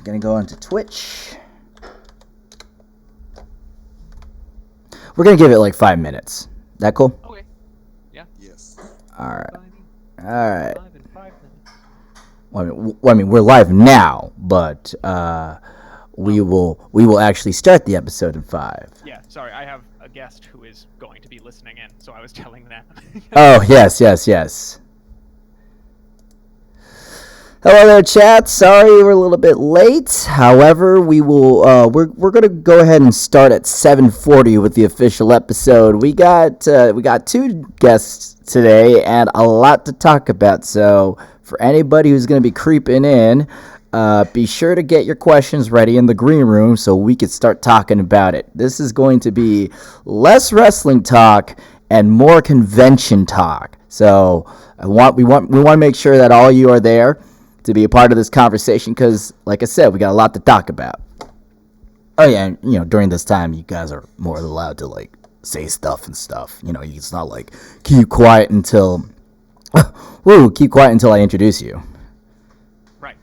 Gonna go into Twitch. We're gonna give it like 5 minutes. That cool? Okay. Yeah. Yes. All right. Well, I mean, we're live now, but we will actually start the episode in 5. Yeah. Sorry, I have a guest who is going to be listening in, so I was telling them. Oh yes. Hello there, chat. Sorry we're a little bit late. However, we're gonna go ahead and start at 7:40 with the official episode. We got 2 guests today and a lot to talk about. So for anybody who's gonna be creeping in, be sure to get your questions ready in the green room so we can start talking about it. This is going to be less wrestling talk and more convention talk. So we want to make sure that all you are there to be a part of this conversation because, like I said, we got a lot to talk about. Oh yeah, and during this time, you guys are more allowed to like say stuff and stuff. It's not like keep quiet until I introduce you. Right.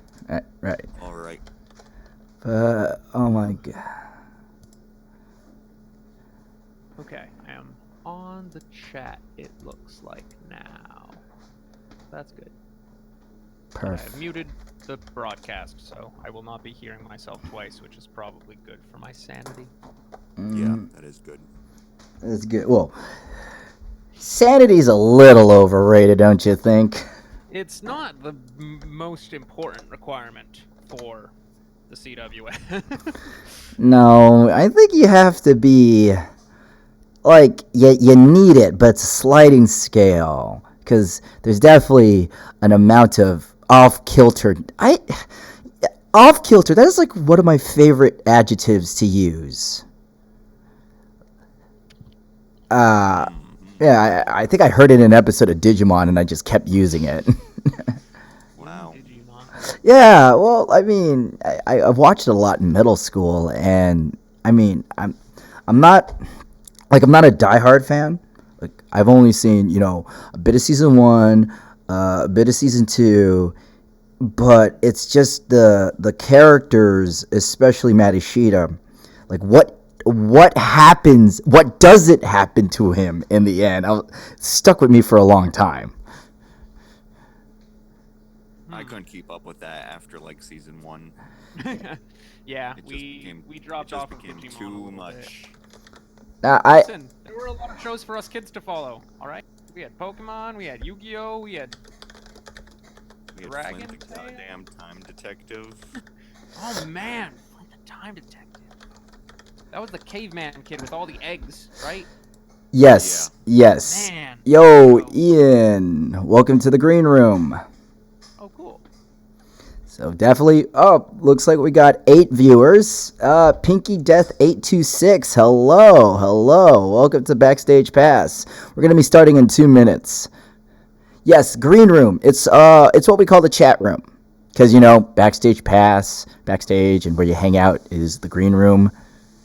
Right. All right. Oh my god. Okay, I am on the chat. It looks like now. That's good. Perfect. I've muted the broadcast, so I will not be hearing myself twice, which is probably good for my sanity. Yeah, that is good. That's good. Well, sanity's a little overrated, don't you think? It's not the most important requirement for the CWF. No, I think you have to be like you need it, but it's a sliding scale because there's definitely an amount of off-kilter. Off-kilter, that is like one of my favorite adjectives to use. Yeah, I think I heard it in an episode of Digimon and I just kept using it. Wow. Digimon. Yeah, well, I mean, I've watched it a lot in middle school, and I mean, I'm not a diehard fan. Like I've only seen a bit of season 1, a bit of season 2, but it's just the characters, especially Matishita. Like what happens? What doesn't happen to him in the end? It stuck with me for a long time. I couldn't keep up with that after like season 1. Yeah, It just we became, dropped it just off of became Digimon a too little much. Listen, there were a lot of shows for us kids to follow. All right, we had Pokemon, we had Yu-Gi-Oh, we had Dragon Flint, the Tale? goddamn time detective. Oh man, Flint the Time Detective. That was the caveman kid with all the eggs, right? Yes. Man. Yo, Ian, welcome to the green room. Oh, cool. So definitely, looks like we got 8 viewers. Pinky Death 826, hello. Welcome to Backstage Pass. We're gonna be starting in 2 minutes. Yes, green room. It's what we call the chat room, because Backstage Pass, backstage, and where you hang out is the green room.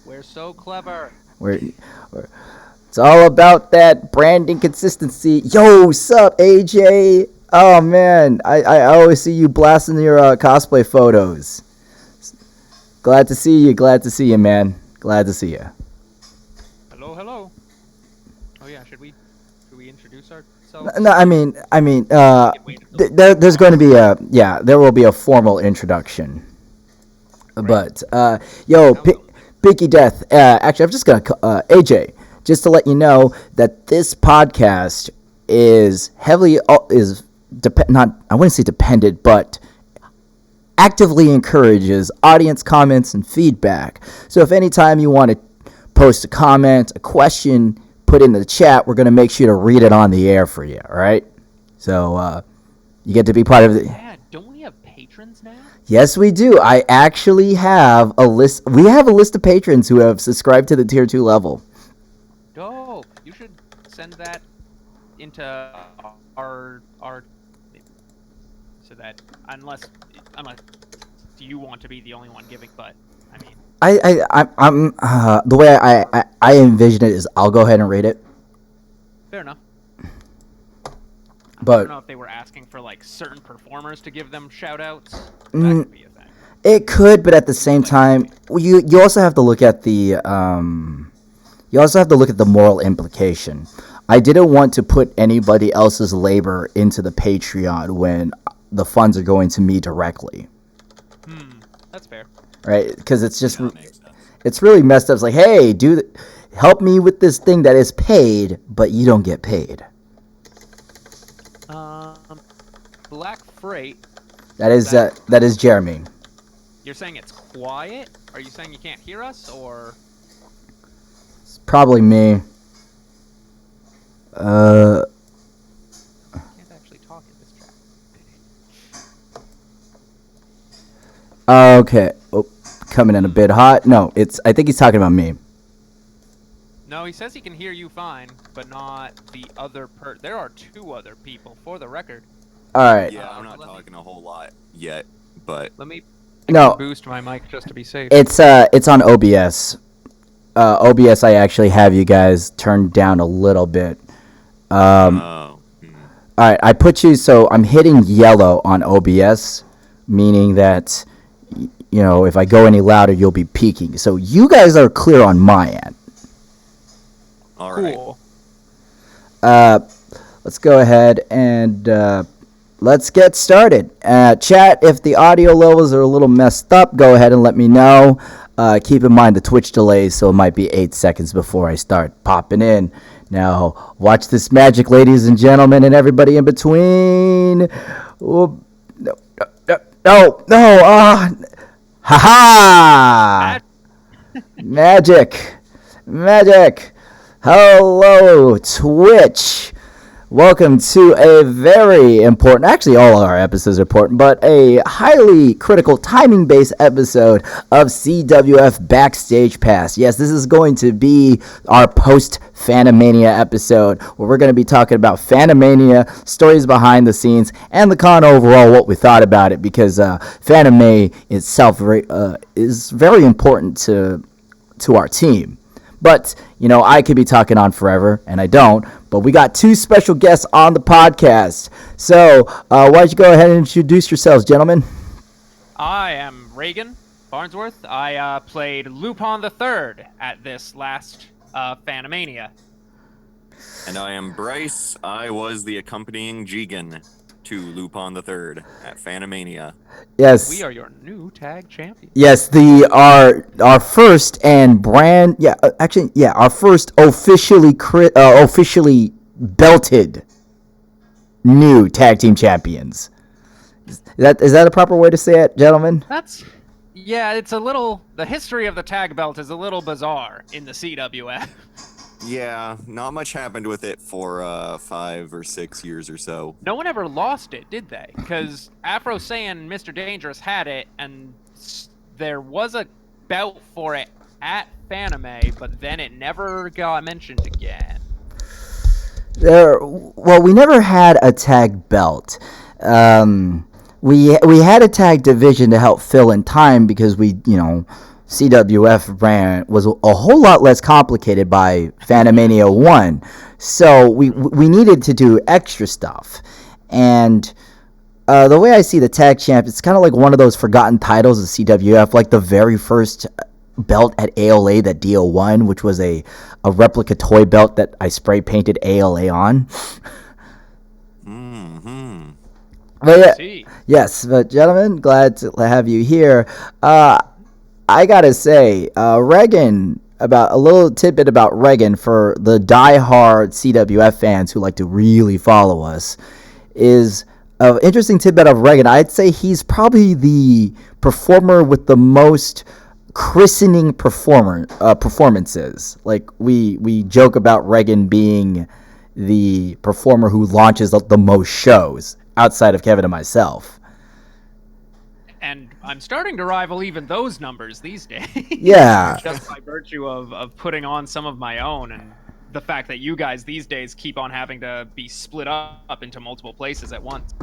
We're so clever. It's all about that branding consistency. Yo, sup, AJ? Oh man, I always see you blasting your cosplay photos. Glad to see you, man. Glad to see you. Hello. Oh yeah, should we introduce ourselves? No, I mean, there's going to be there will be a formal introduction. Right. But yo, Pinky Death. Actually, I'm just gonna AJ, just to let you know that this podcast is heavily I wouldn't say dependent, but actively encourages audience comments and feedback. So if anytime you want to post a comment, a question, put in the chat, we're going to make sure to read it on the air for you, all right? So you get to be part of it. Yeah, don't we have patrons now? Yes, we do. I actually have a list. We have a list of patrons who have subscribed to the tier 2 level. Dope. You should send that into our so that unless you want to be the only one giving, but I mean, I'm the way I envision it is I'll go ahead and read it. Fair enough. But I don't know if they were asking for like certain performers to give them shout outs. That could be a thing. It could, but at the same time, you also have to look at the moral implication. I didn't want to put anybody else's labor into the Patreon when the funds are going to me directly. That's fair. Right? Because it's just That makes sense. it's really messed up. It's like, hey, help me with this thing that is paid, but you don't get paid. Black Freight. That is Jeremy. You're saying it's quiet? Are you saying you can't hear us, or? It's probably me. I can't actually talk in this chat. Okay. Oh, coming in a bit hot. No, I think he's talking about me. No, he says he can hear you fine, but not the other There are 2 other people, for the record. All right. Yeah, I'm not talking a whole lot yet, but Let me No, boost my mic just to be safe. it's on OBS. OBS, I actually have you guys turned down a little bit. oh, All right, I put you, so I'm hitting yellow on OBS, meaning that, if I go any louder, you'll be peaking. So you guys are clear on my end. all right. Cool. Let's go ahead and let's get started. Chat, if the audio levels are a little messed up, go ahead and let me know. Keep in mind the Twitch delays, so it might be 8 seconds before I start popping in. Now, watch this magic, ladies and gentlemen, and everybody in between. Oh, no, ha-ha! Magic. Hello, Twitch. Welcome to a very important, actually all our episodes are important, but a highly critical timing-based episode of CWF Back Stage Pass. Yes, this is going to be our post-Fanimania episode, where we're going to be talking about Fanimania, stories behind the scenes, and the con overall, what we thought about it, because Fanime itself is very important to our team. But, I could be talking on forever, and I don't. But we got 2 special guests on the podcast. So, why don't you go ahead and introduce yourselves, gentlemen? I am Reagan Barnsworth. I played Lupin III at this last Fanimania. And I am Bryce. I was the accompanying Jigen to Lupin III at Fanimania. Yes. We are your new tag champions. Yes, our first and our first officially belted new tag team champions. Is that a proper way to say it, gentlemen? It's a little. The history of the tag belt is a little bizarre in the CWF. Yeah, not much happened with it for 5 or 6 years or so. No one ever lost it, did they? Because Afro Saiyan and Mr. Dangerous had it, and there was a belt for it at Fanime, but then it never got mentioned again. We never had a tag belt. We had a tag division to help fill in time because CWF brand was a whole lot less complicated by Fanimania 1. So we needed to do extra stuff. And the way I see the tag champ, it's kind of like one of those forgotten titles of CWF, like the very first belt at ALA that Dio won, which was a replica toy belt that I spray painted ALA on. Mm-hmm. But yes, but gentlemen, glad to have you here. I gotta say, Reagan, about a little tidbit about Reagan for the die-hard CWF fans who like to really follow us, is an interesting tidbit of Reagan. I'd say he's probably the performer with the most christening performances. Like we joke about Reagan being the performer who launches the most shows outside of Kevin and myself. And I'm starting to rival even those numbers these days. Yeah. Just by virtue of putting on some of my own, and the fact that you guys these days keep on having to be split up into multiple places at once.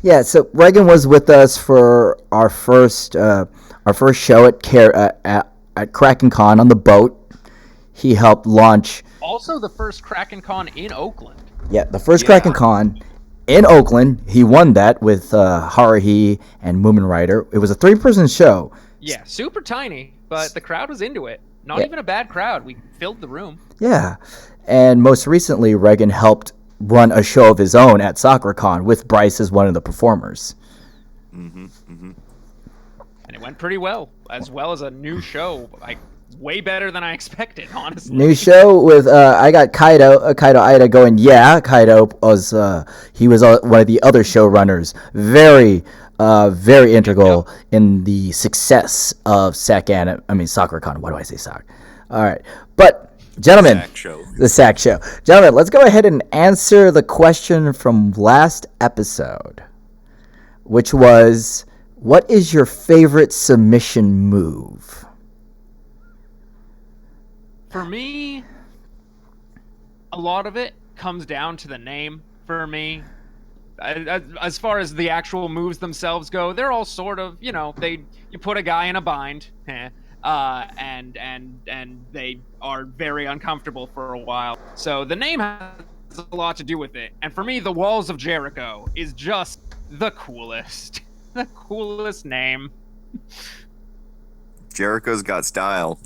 Yeah, so Reagan was with us for our first show at Krakencon on the boat. He helped launch. Also, the first Krakencon in Oakland. Yeah, the first Krakencon in Oakland. He won that with Haruhi and Moomin Rider. It was a 3-person show. Yeah, super tiny, but the crowd was into it. Not Yeah. even a bad crowd. We filled the room. Yeah. And most recently, Reagan helped run a show of his own at SoccerCon with Bryce as one of the performers. And it went pretty well as a new show. Like, way better than I expected, honestly. New show with I got Kaido Ida going. Yeah, Kaido was he was one of the other showrunners. Very integral in the success of Sac Anime. I mean SoccerCon. Why do I say Soc? All right, but gentlemen, the Sac Show. Gentlemen, let's go ahead and answer the question from last episode, which was, what is your favorite submission move? For me, a lot of it comes down to the name for me. As far as the actual moves themselves go, they're all sort of, you put a guy in a bind, and they are very uncomfortable for a while. So the name has a lot to do with it. And for me, the Walls of Jericho is just the coolest. The coolest name. Jericho's got style.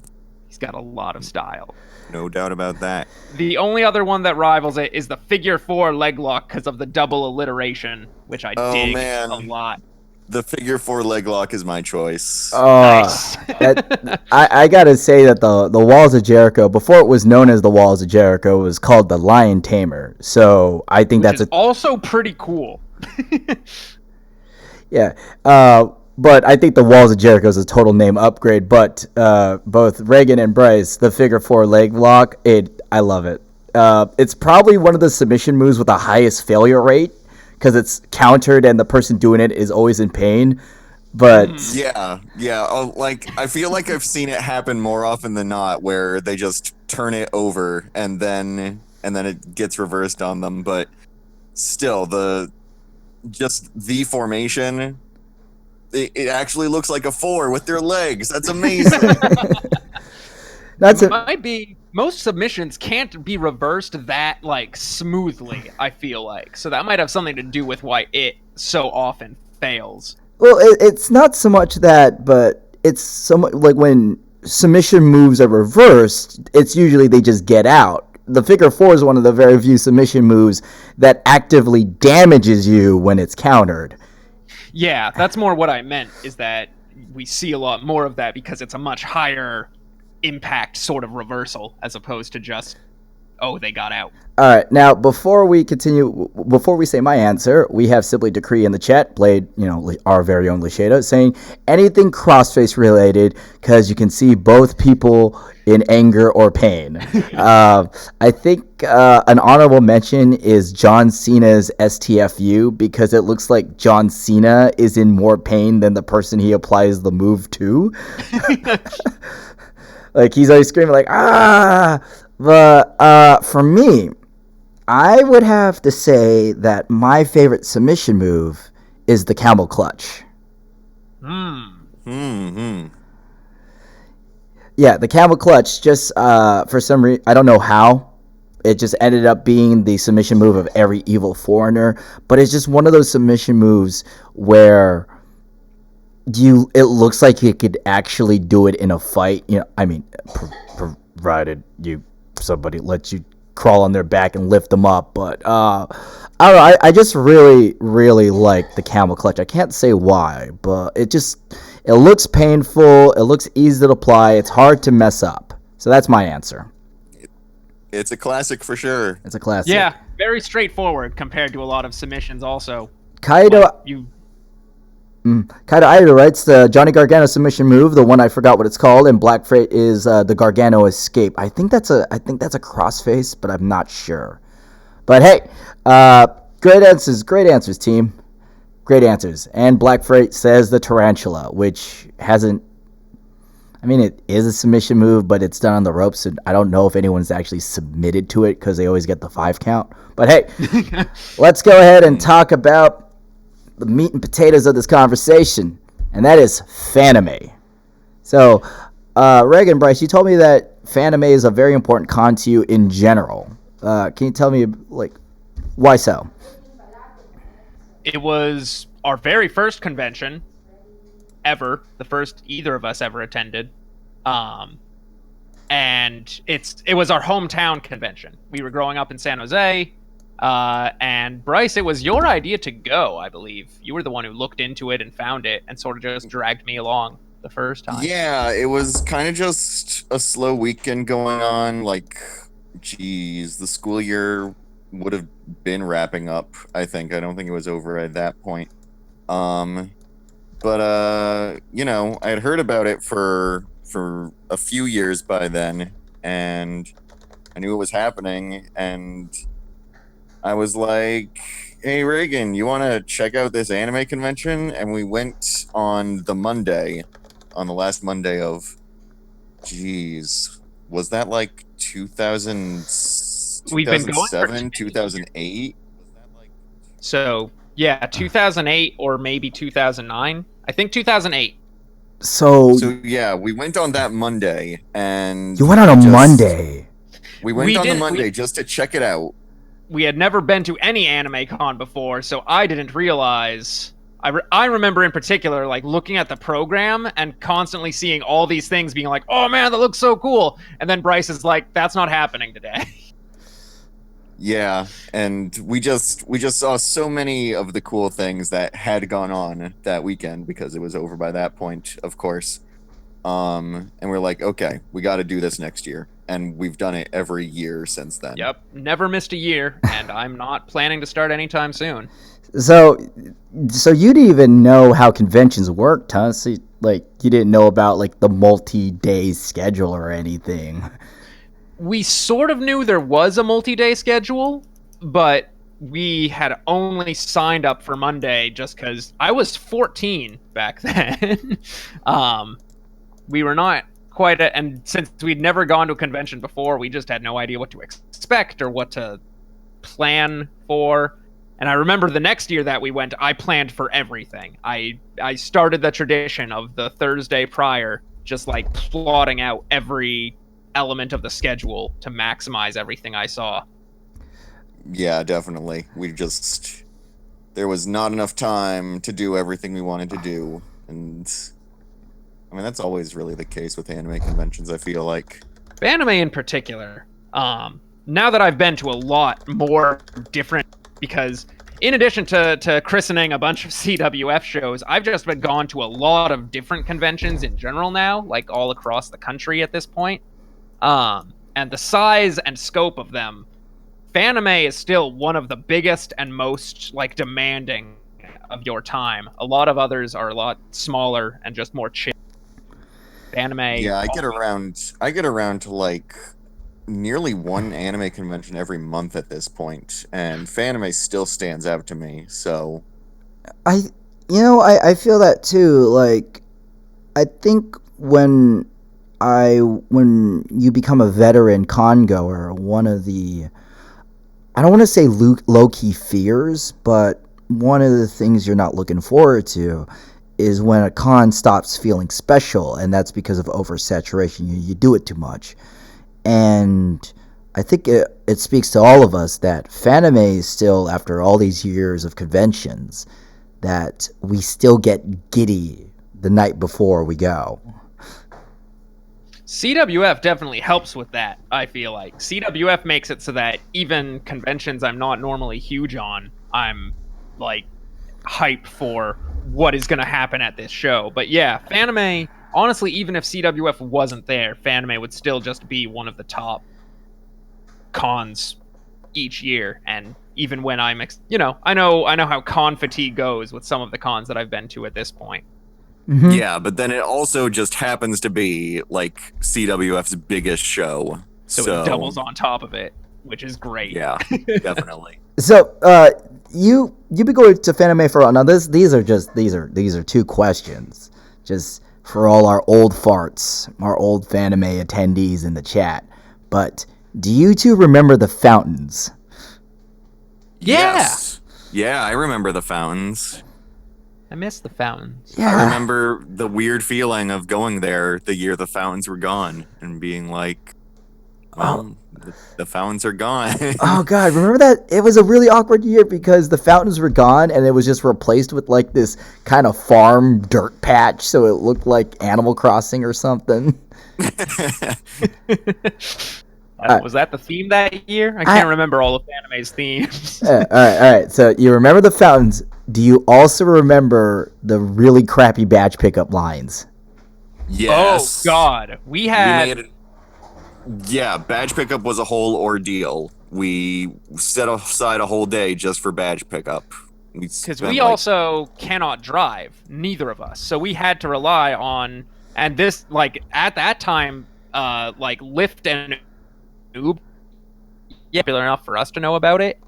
He's got a lot of style. No doubt about that. The only other one that rivals it is the Figure 4 leg lock because of the double alliteration, which I dig a lot. The Figure 4 leg lock is my choice. Nice. I gotta say that the Walls of Jericho, before it was known as the Walls of Jericho, was called the Lion Tamer. So I think that's also pretty cool. Yeah. But I think the Walls of Jericho is a total name upgrade. But both Reagan and Bryce, the Figure 4 leg lock, I love it. It's probably one of the submission moves with the highest failure rate because it's countered and the person doing it is always in pain. But yeah. I feel like I've seen it happen more often than not, where they just turn it over and then it gets reversed on them. But still, the formation. It actually looks like a 4 with their legs. That's amazing. Might be most submissions can't be reversed that smoothly. I feel like so that might have something to do with why it so often fails. Well, it's not so much that, but it's so much like when submission moves are reversed, it's usually they just get out. The Figure 4 is one of the very few submission moves that actively damages you when it's countered. Yeah, that's more what I meant, is that we see a lot more of that because it's a much higher impact sort of reversal as opposed to just, they got out. All right, now before we continue, before we say my answer, we have Simply Decree in the chat, played, our very own Lashada, saying anything crossface related because you can see both people in anger or pain. I think an honorable mention is John Cena's STFU because it looks like John Cena is in more pain than the person he applies the move to. Like he's always screaming like, ah! But for me, I would have to say that my favorite submission move is the camel clutch. Yeah, the camel clutch, just for some reason, I don't know how, it just ended up being the submission move of every evil foreigner, but it's just one of those submission moves where it looks like you could actually do it in a fight. Provided somebody lets you crawl on their back and lift them up, but I don't know, I just really, really like the camel clutch. I can't say why, but it looks painful, it looks easy to apply, it's hard to mess up. So that's my answer. It's a classic for sure. It's a classic. Yeah, very straightforward compared to a lot of submissions also. Kaido Ida writes the Johnny Gargano submission move, the one I forgot what it's called, and Black Freight is the Gargano escape. I think that's a crossface, but I'm not sure. But hey, great answers, team. Great answers. And Black Freight says the Tarantula, which hasn't. I mean, it is a submission move, but it's done on the ropes, and I don't know if anyone's actually submitted to it because they always get the 5 count. But hey, let's go ahead and talk about the meat and potatoes of this conversation, and that is Fanime. So, Reagan, Bryce, you told me that Fanime is a very important con to you in general. Can you tell me, why so? It was our very first convention ever, the first either of us ever attended. And it was our hometown convention. We were growing up in San Jose, and Bryce, it was your idea to go, I believe. You were the one who looked into it and found it and sort of just dragged me along the first time. Yeah, it was kind of just a slow weekend going on. Like, geez, the school year would have been wrapping up, I think. I don't think it was over at that point. But you know, I had heard about it for a few years by then, and I knew it was happening, and I was like, "Hey Reagan, you want to check out this anime convention?" And we went on the last Monday of, geez, was that like 2000, We've been going for 2007, 2008? So, yeah, 2008 or maybe 2009. I think 2008. So yeah, we went on that Monday, and you went on a Monday. We went on the Monday just to check it out. We had never been to any anime con before, so I didn't realize. I remember in particular, like, looking at the program and constantly seeing all these things being like, oh man, that looks so cool. And then Bryce is like, that's not happening today. Yeah, and we just saw so many of the cool things that had gone on that weekend, because it was over by that point, of course. And we're like, okay, we got to do this next year, and we've done it every year since then. Yep, never missed a year, and I'm not planning to start anytime soon. So you didn't even know how conventions worked, huh? So, like, you didn't know about, like, the multi-day schedule or anything. We sort of knew there was a multi-day schedule, but we had only signed up for Monday just because I was 14 back then. We were not quite, and since we'd never gone to a convention before, we just had no idea what to expect or what to plan for. And I remember the next year that we went, I planned for everything. I started the tradition of the Thursday prior, just like plotting out every element of the schedule to maximize everything I saw. Yeah, definitely. There was not enough time to do everything we wanted to do, and I mean, that's always really the case with anime conventions, I feel like. Anime in particular. Now that I've been to a lot more different, because in addition to christening a bunch of CWF shows, I've just been gone to a lot of different conventions in general now, like all across the country at this point. And the size and scope of them, Fanime is still one of the biggest and most, like, demanding of your time. A lot of others are a lot smaller and just more chill. Fanime. Yeah, I get around to like nearly one anime convention every month at this point, and Fanime still stands out to me. So I feel that too. Like, I think when you become a veteran con goer, one of the, I don't want to say low-key fears, but one of the things you're not looking forward to is when a con stops feeling special, and that's because of oversaturation. You do it too much. And I think it speaks to all of us that Fanime is still, after all these years of conventions, that we still get giddy the night before we go. CWF definitely helps with that, I feel like. CWF makes it so that even conventions I'm not normally huge on, I'm, like, hype for what is going to happen at this show. But yeah, Fanime, honestly, even if CWF wasn't there, Fanime would still just be one of the top cons each year. And even when I'm, I know how con fatigue goes with some of the cons that I've been to at this point. Mm-hmm. Yeah, but then it also just happens to be like CWF's biggest show. So it doubles on top of it, which is great. Yeah, definitely. So, you be going to Fanime for now. These are two questions, just for all our old farts, our old Fanime attendees in the chat. But do you two remember the fountains? Yeah. Yes. Yeah, I remember the fountains. I miss the fountains. Yeah. I remember the weird feeling of going there the year the fountains were gone and being like, The fountains are gone. Oh God, remember that? It was a really awkward year because the fountains were gone and it was just replaced with like this kind of farm dirt patch, so it looked like Animal Crossing or something. Was that the theme that year? I can't remember all of Fanime's themes. All right. So you remember the fountains. Do you also remember the really crappy badge pickup lines? Yes. Oh God, we had. Yeah, badge pickup was a whole ordeal. We set aside a whole day just for badge pickup. Because we also cannot drive, neither of us. So we had to rely on, and this, like, at that time, like, Lyft and Uber, popular enough for us to know about it,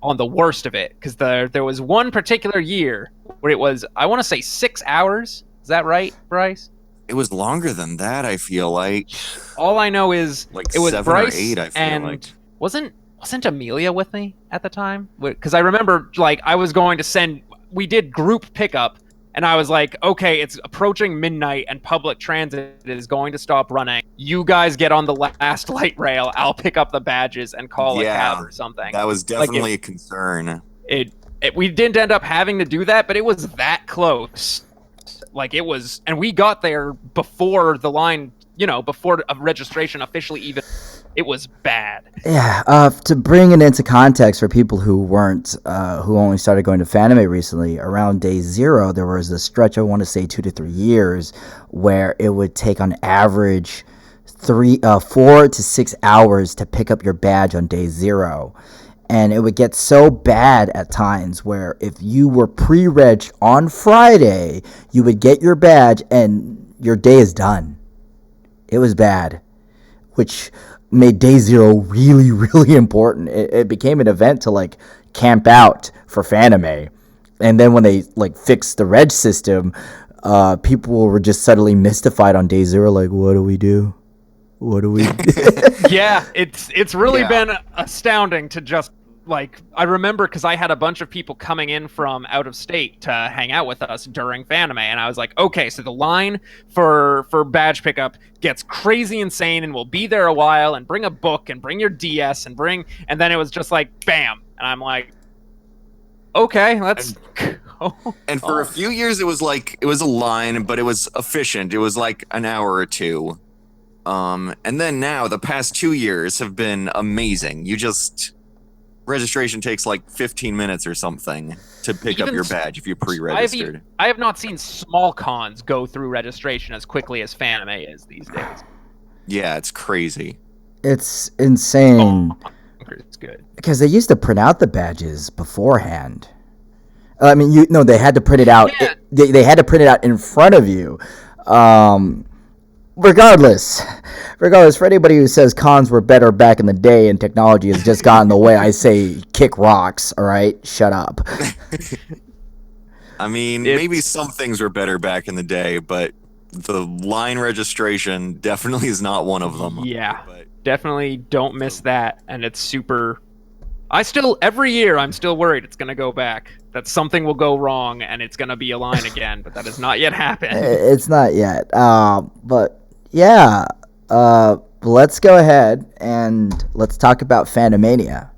on the worst of it. Because there was one particular year where it was, I want to say 6 hours. Is that right, Bryce? It was longer than that, I feel like. All I know is like it was 7 Bryce or 8, I feel and like. wasn't Amelia with me at the time? Because I remember, like, I was going to send. We did group pickup, and I was like, okay, it's approaching midnight, and public transit is going to stop running. You guys get on the last light rail. I'll pick up the badges and call a cab or something. That was definitely a concern. We didn't end up having to do that, but it was that close. Like, it was, and we got there before the line, before registration officially even. It was bad. Yeah. To bring it into context for people who weren't, who only started going to Fanime recently, around day 0, there was a stretch, I want to say 2 to 3 years, where it would take on average 4 to 6 hours to pick up your badge on day 0. And it would get so bad at times where if you were pre-reg on Friday, you would get your badge and your day is done. It was bad, which made day 0 really, really important. It became an event to like camp out for Fanime. And then when they like fixed the reg system, people were just suddenly mystified on day 0, like, what do we do? What do we do? Yeah, it's really been astounding to just, like, I remember because I had a bunch of people coming in from out of state to hang out with us during Fanime, and I was like, okay, so the line for badge pickup gets crazy insane, and we'll be there a while, and bring a book, and bring your DS, and then it was just like, bam, and I'm like, okay, let's go. And for a few years, it was a line, but it was efficient. It was like an hour or two. And then now, the past 2 years have been amazing. Registration takes like 15 minutes or something to pick up your badge if you pre-registered. I have not seen small cons go through registration as quickly as Fanime is these days. Yeah, it's crazy. It's insane. It's good. Because they used to print out the badges beforehand. I mean, they had to print it out. Yeah. They had to print it out in front of you. Regardless, for anybody who says cons were better back in the day and technology has just gotten in the way, I say kick rocks, all right? Shut up. I mean, maybe some things were better back in the day, but the line registration definitely is not one of them. Yeah, definitely don't miss that, and it's super... every year, I'm still worried it's going to go back. That something will go wrong, and it's going to be a line again, but that has not yet happened. It's not yet. But, yeah, let's go ahead and let's talk about Fanimania.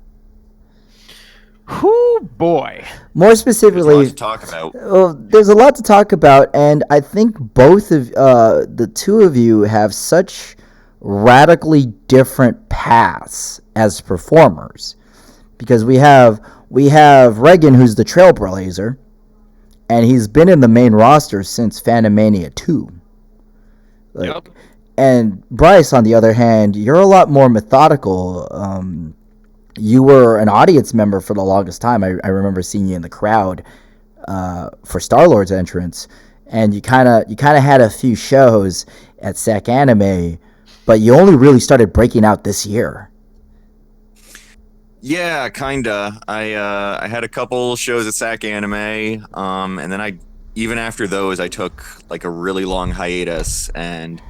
Whoo, boy. More specifically... There's a lot to talk about. Well, there's a lot to talk about, and I think both of the two of you have such radically different paths as performers. Because we have Reagan, who's the trailblazer, and he's been in the main roster since Fanimania 2. Yep. And Bryce, on the other hand, you're a lot more methodical. You were an audience member for the longest time. I remember seeing you in the crowd for Star-Lord's entrance, and you kind of had a few shows at Sac Anime, but you only really started breaking out this year. Yeah, kinda. I had a couple shows at Sac Anime, and then even after those, I took like a really long hiatus, and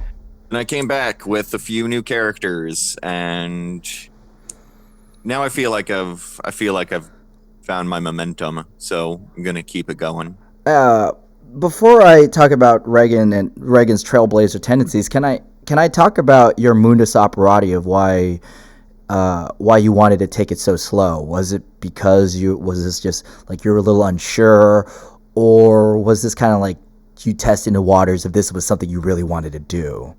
then I came back with a few new characters, and now I feel like I've found my momentum, so I'm gonna keep it going. Before I talk about Reagan and Reagan's trailblazer tendencies, can can I talk about your mundus operandi of why you wanted to take it so slow? Was it because was this just like you were a little unsure, or was this kind of like you testing the waters if this was something you really wanted to do?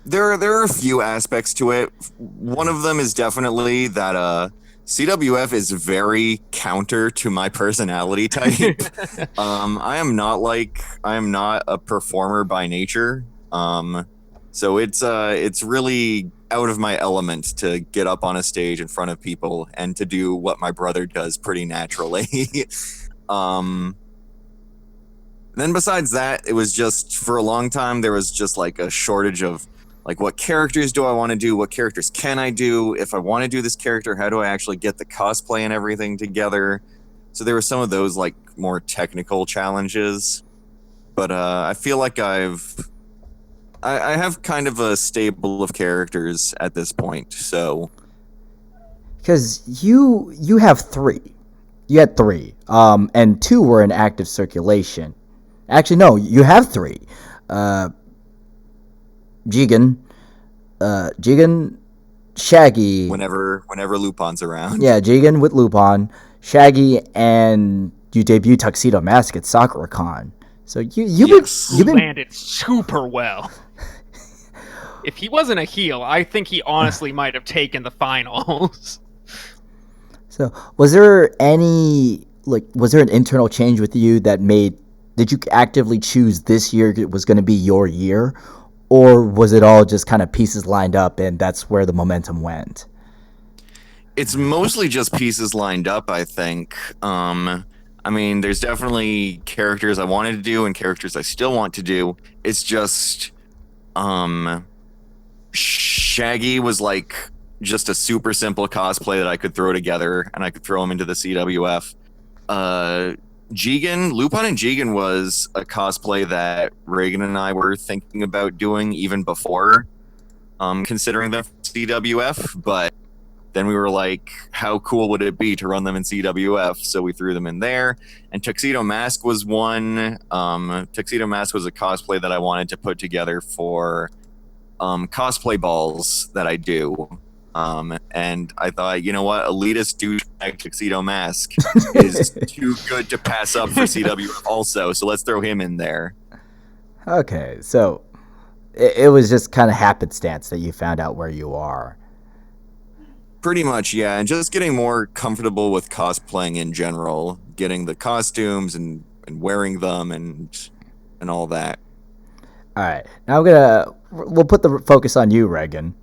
There are a few aspects to it. One of them is definitely that CWF is very counter to my personality type. I am not a performer by nature. So it's really out of my element to get up on a stage in front of people and to do what my brother does pretty naturally. Then besides that, it was just for a long time there was just like a shortage of like, what characters do I want to do? What characters can I do? If I want to do this character, how do I actually get the cosplay and everything together? So there were some of those like more technical challenges, but I feel like I have kind of a stable of characters at this point. So because you have three, you had three, and two were in active circulation. Actually, no, you have three. Jigen, Shaggy. Whenever Lupin's around. Yeah, Jigen with Lupin, Shaggy, and you debut Tuxedo Mask at SakuraCon. So you've been landed super well. If he wasn't a heel, I think he honestly might have taken the finals. So was there an internal change with you that did you actively choose this year was going to be your year? Or was it all just kind of pieces lined up and that's where the momentum went? It's mostly just pieces lined up, I think. I mean, there's definitely characters I wanted to do and characters I still want to do. It's just, Shaggy was like just a super simple cosplay that I could throw together and I could throw him into the CWF. Lupin and Jigen was a cosplay that Reagan and I were thinking about doing even before considering them for CWF, but then we were like, how cool would it be to run them in CWF? So we threw them in there. And Tuxedo Mask was one. Tuxedo Mask was a cosplay that I wanted to put together for cosplay balls that I do. And I thought, you know what, elitist douchebag Tuxedo Mask is too good to pass up for CWF also, so let's throw him in there. Okay, so it was just kind of happenstance that you found out where you are. Pretty much, yeah, and just getting more comfortable with cosplaying in general, getting the costumes and wearing them and all that. All right, now we'll put the focus on you, Reagan.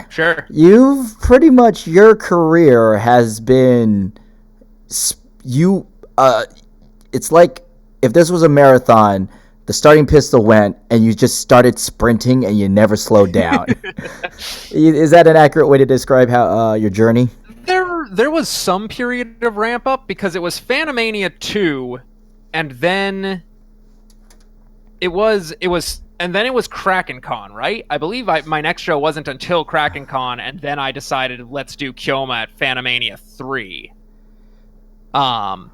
Sure. You've pretty much, your career has been, it's like if this was a marathon, the starting pistol went and you just started sprinting and you never slowed down. Is that an accurate way to describe how your journey? There was some period of ramp up because it was Fanimania 2 and then it was Krakencon, right? I believe my next show wasn't until Krakencon, and then I decided let's do Kyoma at Fanimania 3. Because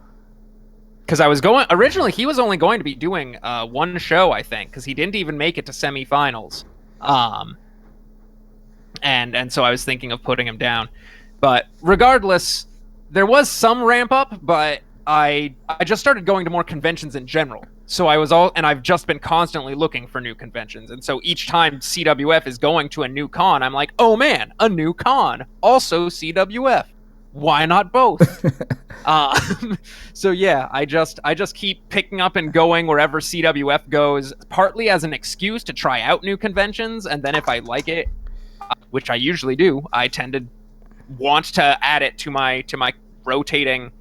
I was originally he was only going to be doing one show, I think, because he didn't even make it to semifinals. And so I was thinking of putting him down. But regardless, there was some ramp up, but I just started going to more conventions in general. So I've just been constantly looking for new conventions. And so each time CWF is going to a new con, I'm like, oh man, a new con. Also CWF. Why not both? So yeah, I just keep picking up and going wherever CWF goes, partly as an excuse to try out new conventions. And then if I like it, which I usually do, I tend to want to add it to my rotating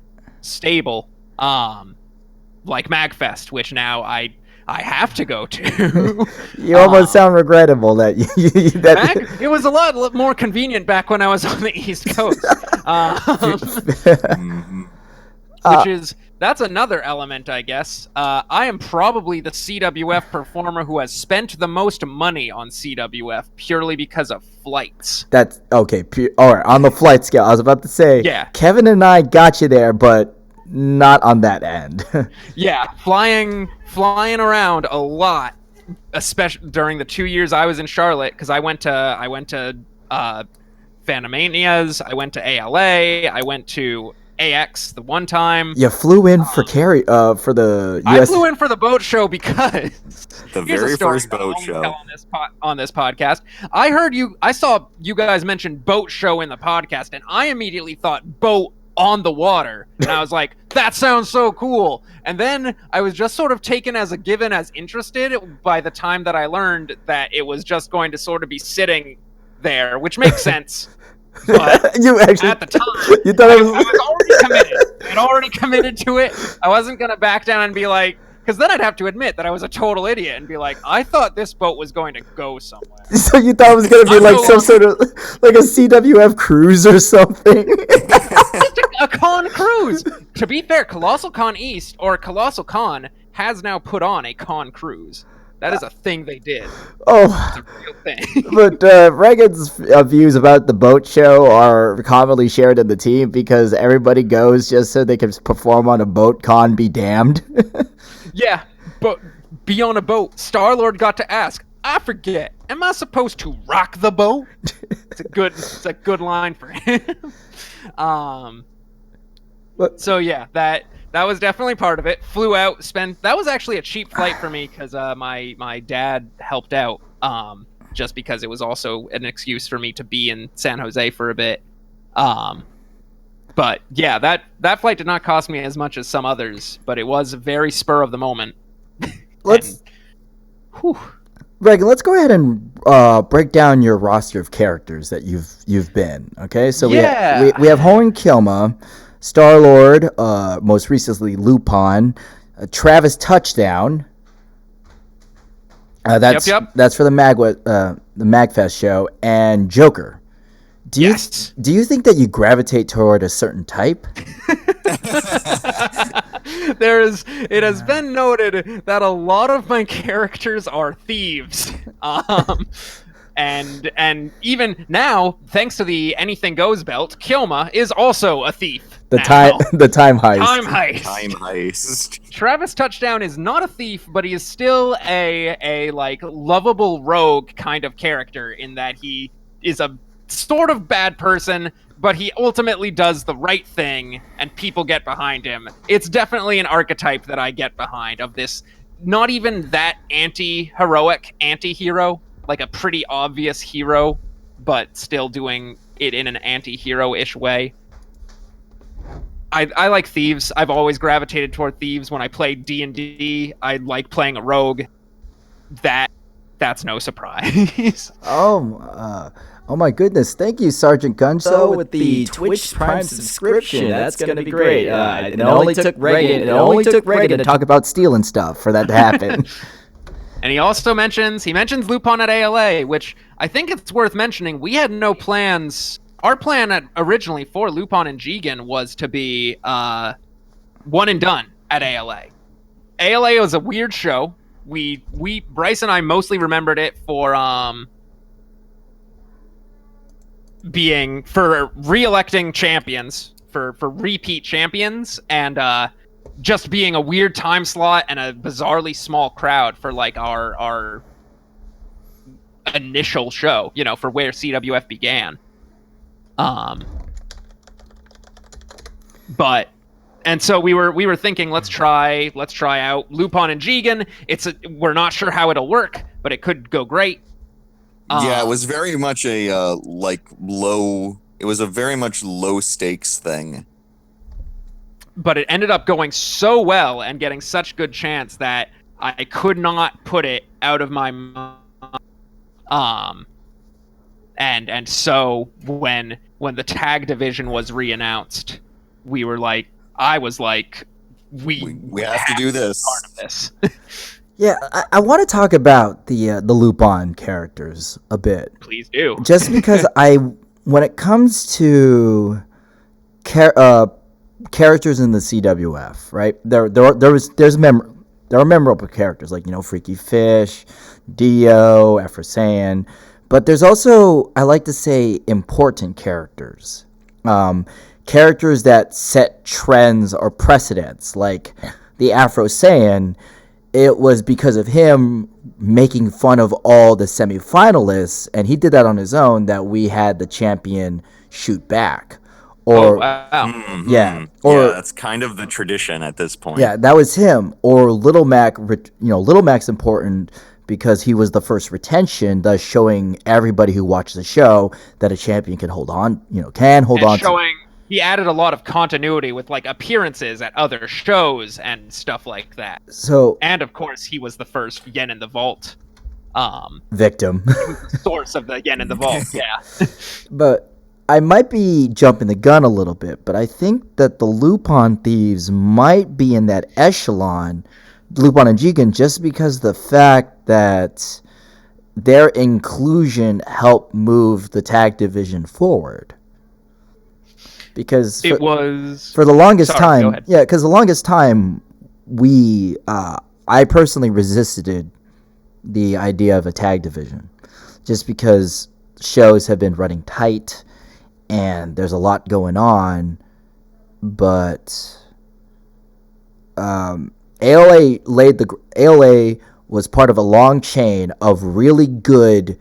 stable. Like MagFest, which now I have to go to. You almost sound regrettable that it was a lot more convenient back when I was on the East Coast. That's another element, I guess. I am probably the CWF performer who has spent the most money on CWF purely because of flights. That's okay. All right, on the flight scale, I was about to say, yeah, Kevin and I got you there, but not on that end. Yeah, flying around a lot especially during the 2 years I was in Charlotte, because I went to Fanimanias, I went to ALA, I went to AX the one time. You flew in for for the US. I flew in for the boat show because The here's a very story first boat I'll show. tell on this podcast. I saw you guys mention boat show in the podcast, and I immediately thought boat on the water, and I was like, that sounds so cool. And then I was just sort of taken as a given, as interested by the time that I learned that it was just going to sort of be sitting there, which makes sense. But You actually, at the time, you thought I was already committed. I'd already committed to it. I wasn't going to back down and be like, because then I'd have to admit that I was a total idiot and be like, I thought this boat was going to go somewhere. So you thought it was going to be like some sort of like a CWF cruise or something? Just a con cruise. To be fair, Colossal Con East or Colossal Con has now put on a con cruise. That is a thing they did. Oh, It's a real thing. but Reagan's views about the boat show are commonly shared in the team because everybody goes just so they can perform on a boat. Con be damned. Yeah, but be on a boat. Star-Lord got to ask, I forget, am I supposed to rock the boat? It's a good line for him. So yeah, that was definitely part of it. Flew out, that was actually a cheap flight for me because my dad helped out, just because it was also an excuse for me to be in San Jose for a bit. But yeah, that flight did not cost me as much as some others, but it was very spur of the moment. Reagan, let's go ahead and break down your roster of characters that you've been. Okay, so we have Hohen Kilma, Star-Lord, most recently Lupin, Travis Touchdown. That's for the Magfest show, and Joker. Do you think that you gravitate toward a certain type? It has been noted that a lot of my characters are thieves. And even now, thanks to the Anything Goes belt, Kilma is also a thief. The time heist. Time heist. Travis Touchdown is not a thief, but he is still a like lovable rogue kind of character in that he is a sort of bad person, but he ultimately does the right thing and people get behind him. It's definitely an archetype that I get behind, of this not even that anti-heroic anti-hero, like a pretty obvious hero, but still doing it in an anti-hero-ish way. I like thieves. I've always gravitated toward thieves. When I played D&D, I like playing a rogue. That's no surprise. Oh my goodness! Thank you, Sergeant Gunso, with the Twitch Prime subscription. That's gonna be great. It only took Reagan to talk about stealing stuff for that to happen. And he also mentions Lupin at ALA, which I think it's worth mentioning. We had no plans. Our plan originally for Lupin and Jigen was to be one and done at ALA. ALA was a weird show. Bryce and I mostly remembered it for being for re-electing champions, for repeat champions, and just being a weird time slot and a bizarrely small crowd for like our initial show, for where CWF began. And so we were thinking, let's try out Lupin and Jigen. We're not sure how it'll work, but it could go great. Yeah, it was very much a very much low stakes thing. But it ended up going so well and getting such good chance that I could not put it out of my mind. And so when the tag division was re-announced, we have to do this. Part of this. Yeah, I want to talk about the Lupin characters a bit. Please do. Just because when it comes to characters in the CWF, right? There are memorable characters like Freaky Fish, Dio, Efrasan, but there's also, I like to say, important characters. Characters that set trends or precedents, like the Afro Saiyan it was because of him making fun of all the semifinalists, and he did that on his own, that we had the champion shoot back. Or wow. Mm-hmm. yeah, that's kind of the tradition at this point. Yeah, that was him. Or Little Mac, Little Mac's important because he was the first retention, thus showing everybody who watched the show that a champion can hold on, showing he added a lot of continuity with like appearances at other shows and stuff like that. So, and of course, he was the first Yen in the Vault victim. He was the source of the Yen in the Vault. Yeah. But I might be jumping the gun a little bit, but I think that the Lupin thieves might be in that echelon, Lupin and Jigen, just because the fact that their inclusion helped move the tag division forward. Because for the longest time, because the longest time I personally resisted the idea of a tag division, just because shows have been running tight and there's a lot going on. But ALA was part of a long chain of really good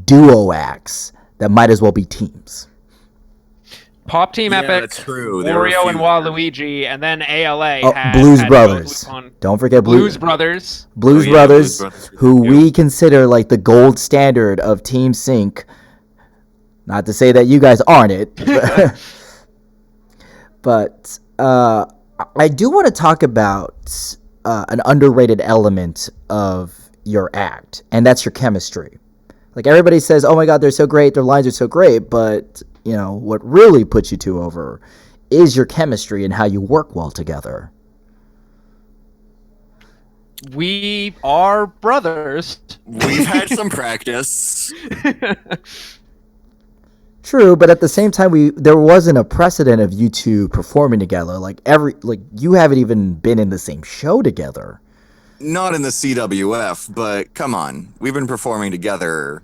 duo acts that might as well be teams. Pop Team Epic, that's true. Wario and Waluigi, and then ALA had Blues Brothers. Don't forget Blues Brothers. Blues Brothers, who we consider like the gold standard of Team Sync. Not to say that you guys aren't it, but I do want to talk about an underrated element of your act, and that's your chemistry. Like, everybody says, oh my god, they're so great, their lines are so great, but what really puts you two over is your chemistry and how you work well together. We are brothers. We've had some practice. True, but at the same time, there wasn't a precedent of you two performing together. You haven't even been in the same show together. Not in the CWF, but come on, we've been performing together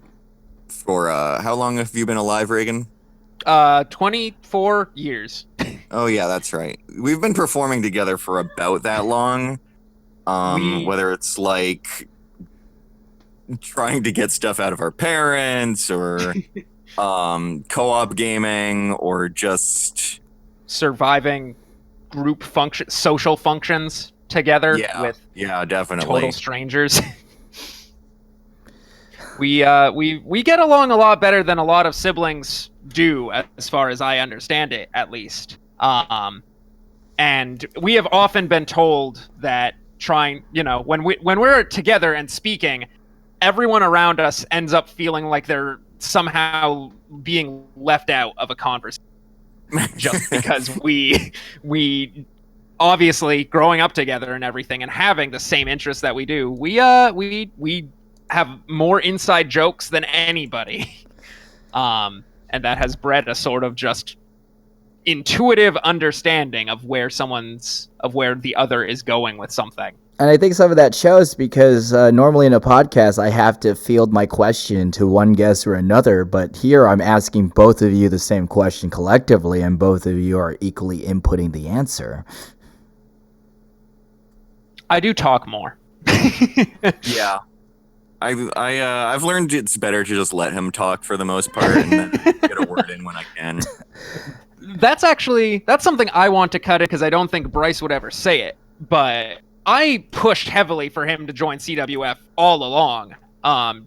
for how long have you been alive, Reagan? 24 years. Oh yeah, that's right. We've been performing together for about that long. Whether it's like trying to get stuff out of our parents, or co-op gaming, or just surviving group social functions together with definitely total strangers. We get along a lot better than a lot of siblings do, as far as I understand it, at least. And we have often been told that when we're together and speaking, everyone around us ends up feeling like they're somehow being left out of a conversation, just because we obviously, growing up together and everything and having the same interests that we do, we have more inside jokes than anybody. And that has bred a sort of just intuitive understanding of where the other is going with something. And I think some of that shows because normally in a podcast, I have to field my question to one guest or another. But here I'm asking both of you the same question collectively, and both of you are equally inputting the answer. I do talk more. Yeah. I've learned it's better to just let him talk for the most part, and then get a word in when I can. That's something I want to cut it, because I don't think Bryce would ever say it. But I pushed heavily for him to join CWF all along,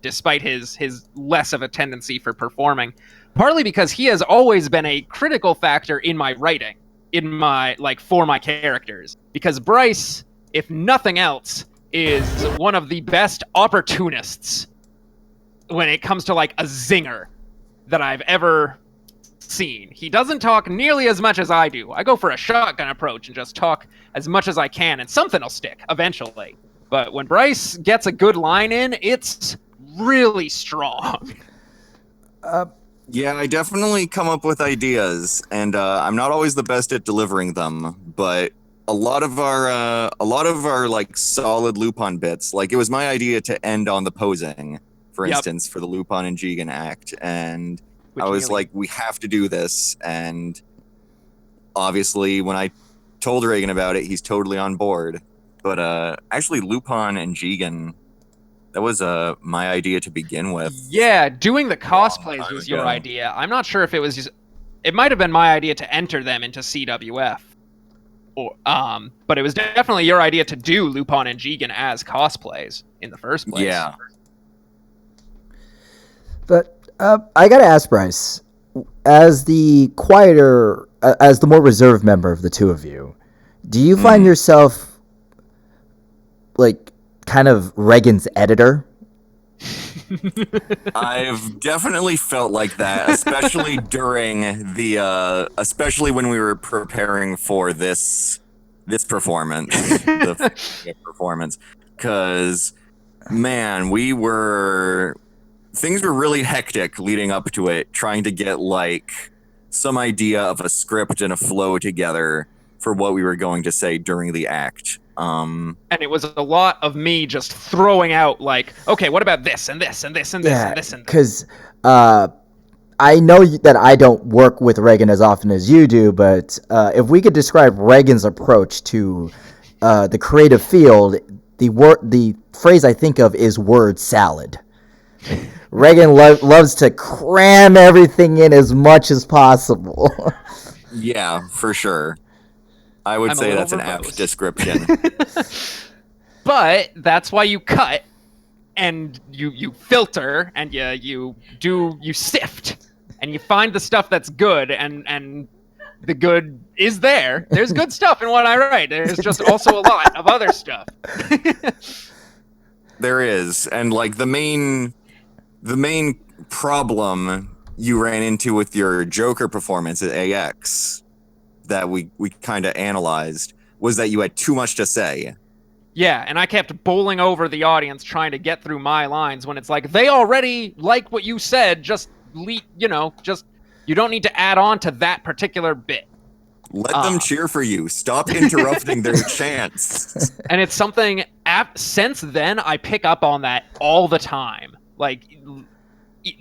despite his less of a tendency for performing. Partly because he has always been a critical factor in my writing, for my characters. Because Bryce, if nothing else, is one of the best opportunists when it comes to a zinger that I've ever seen. He doesn't talk nearly as much as I do. I go for a shotgun approach and just talk as much as I can, and something will stick eventually. But when Bryce gets a good line in, it's really strong. Yeah, I definitely come up with ideas, and I'm not always the best at delivering them, but a lot of our solid Lupin bits, it was my idea to end on the posing, for instance, for the Lupin and Jigen act, and I was like, we have to do this, and obviously when I told Reagan about it, he's totally on board. But actually, Lupin and Jigen, that was my idea to begin with. Yeah, doing the cosplays time was your ago. idea. I'm not sure if it was just. It might have been my idea to enter them into CWF. But it was definitely your idea to do Lupin and Jigen as cosplays in the first place. Yeah. But I gotta ask Bryce, as the quieter, as the more reserved member of the two of you, do you find yourself like kind of Reagan's editor? I've definitely felt like that, especially during especially when we were preparing for this performance, the performance, because man, things were really hectic leading up to it, trying to get like some idea of a script and a flow together for what we were going to say during the act. And it was a lot of me just throwing out like, okay, what about this and this and this and this and this and this? Because I know that I don't work with Reagan as often as you do, but if we could describe Reagan's approach to the creative field, the phrase I think of is word salad. Reagan loves to cram everything in as much as possible. Yeah, for sure. I would say that's an apt description. But that's why you cut and you filter and you sift and you find the stuff that's good and the good is there. There's good stuff in what I write. There's just also a lot of other stuff. There is, and like the main problem you ran into with your Joker performance at AX that we kind of analyzed was that you had too much to say. Yeah, and I kept bowling over the audience trying to get through my lines when it's like, they already like what you said, just you don't need to add on to that particular bit. Let them cheer for you. Stop interrupting their chants. And it's something, since then, I pick up on that all the time. Like,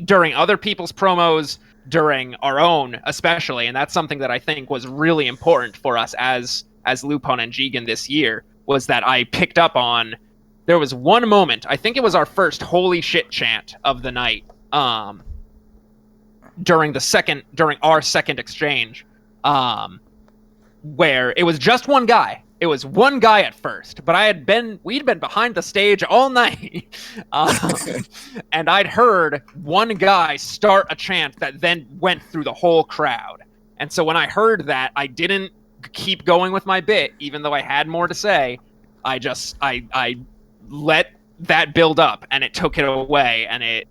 during other people's promos, during our own especially, and that's something that I think was really important for us as Lupin and Jigen this year, was that I picked up on. There was one moment, I think it was our first holy shit chant of the night, during our second exchange, where it was just one guy. It was one guy at first, but we'd been behind the stage all night, and I'd heard one guy start a chant that then went through the whole crowd. And so when I heard that, I didn't keep going with my bit, even though I had more to say. I let that build up, and it took it away, and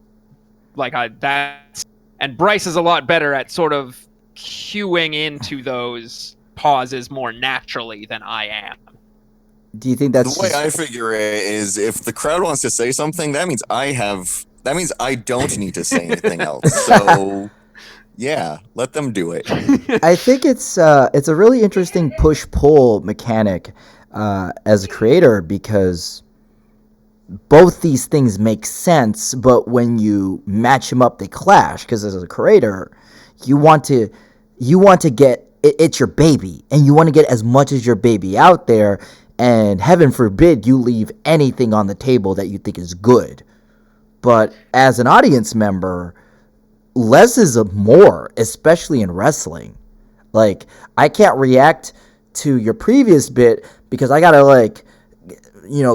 and Bryce is a lot better at sort of cueing into those pauses more naturally than I am. Do you think that's the way I figure it is if the crowd wants to say something, that means I don't need to say anything else. So yeah, let them do it. I think it's a really interesting push-pull mechanic as a creator, because both these things make sense, but when you match them up, they clash. Because as a creator, you want to get it's your baby, and you want to get as much as your baby out there, and heaven forbid you leave anything on the table that you think is good. But as an audience member, less is more, especially in wrestling. Like, I can't react to your previous bit because I gotta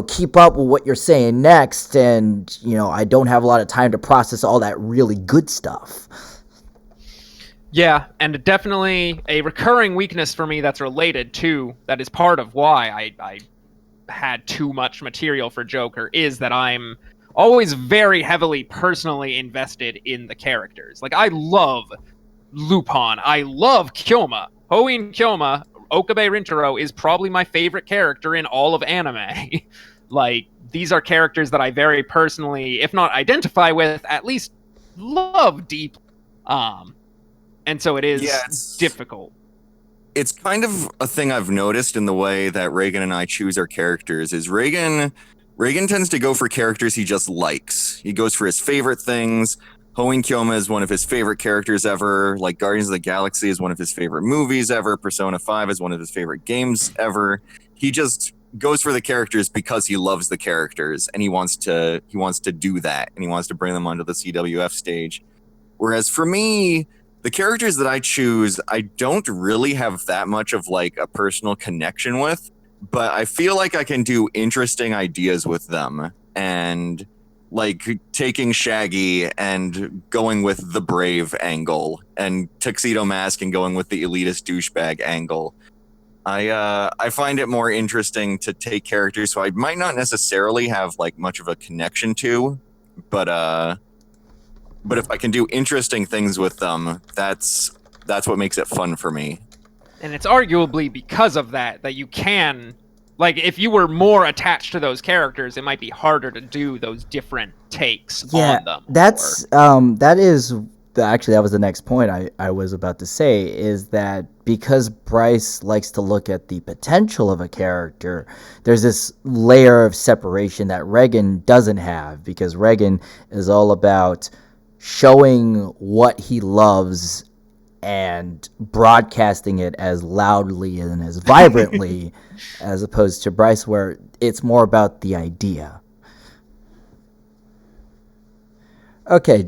keep up with what you're saying next, and I don't have a lot of time to process all that really good stuff. Yeah, and definitely a recurring weakness for me that's related to, that is part of why I had too much material for Joker, is that I'm always very heavily personally invested in the characters. Like, I love Lupin, I love Kyoma. Hoin Kyoma, Okabe Rintaro, is probably my favorite character in all of anime. Like, these are characters that I very personally, if not identify with, at least love deeply. And so it is difficult. It's kind of a thing I've noticed in the way that Reagan and I choose our characters is Reagan tends to go for characters he just likes. He goes for his favorite things. Hoin Kyoma is one of his favorite characters ever. Like, Guardians of the Galaxy is one of his favorite movies ever. Persona 5 is one of his favorite games ever. He just goes for the characters because he loves the characters and he wants to do that, and he wants to bring them onto the CWF stage. Whereas for me, the characters that I choose, I don't really have that much of like a personal connection with, but I feel like I can do interesting ideas with them. And like taking Shaggy and going with the brave angle, and Tuxedo Mask and going with the elitist douchebag angle. I find it more interesting to take characters who I might not necessarily have like much of a connection to, but if I can do interesting things with them, that's what makes it fun for me. And it's arguably because of that you can, like, if you were more attached to those characters, it might be harder to do those different takes on them. That is actually, that was the next point I was about to say, is that because Bryce likes to look at the potential of a character, there's this layer of separation that Reagan doesn't have, because Reagan is all about showing what he loves and broadcasting it as loudly and as vibrantly as opposed to Bryce, where it's more about the idea. Okay,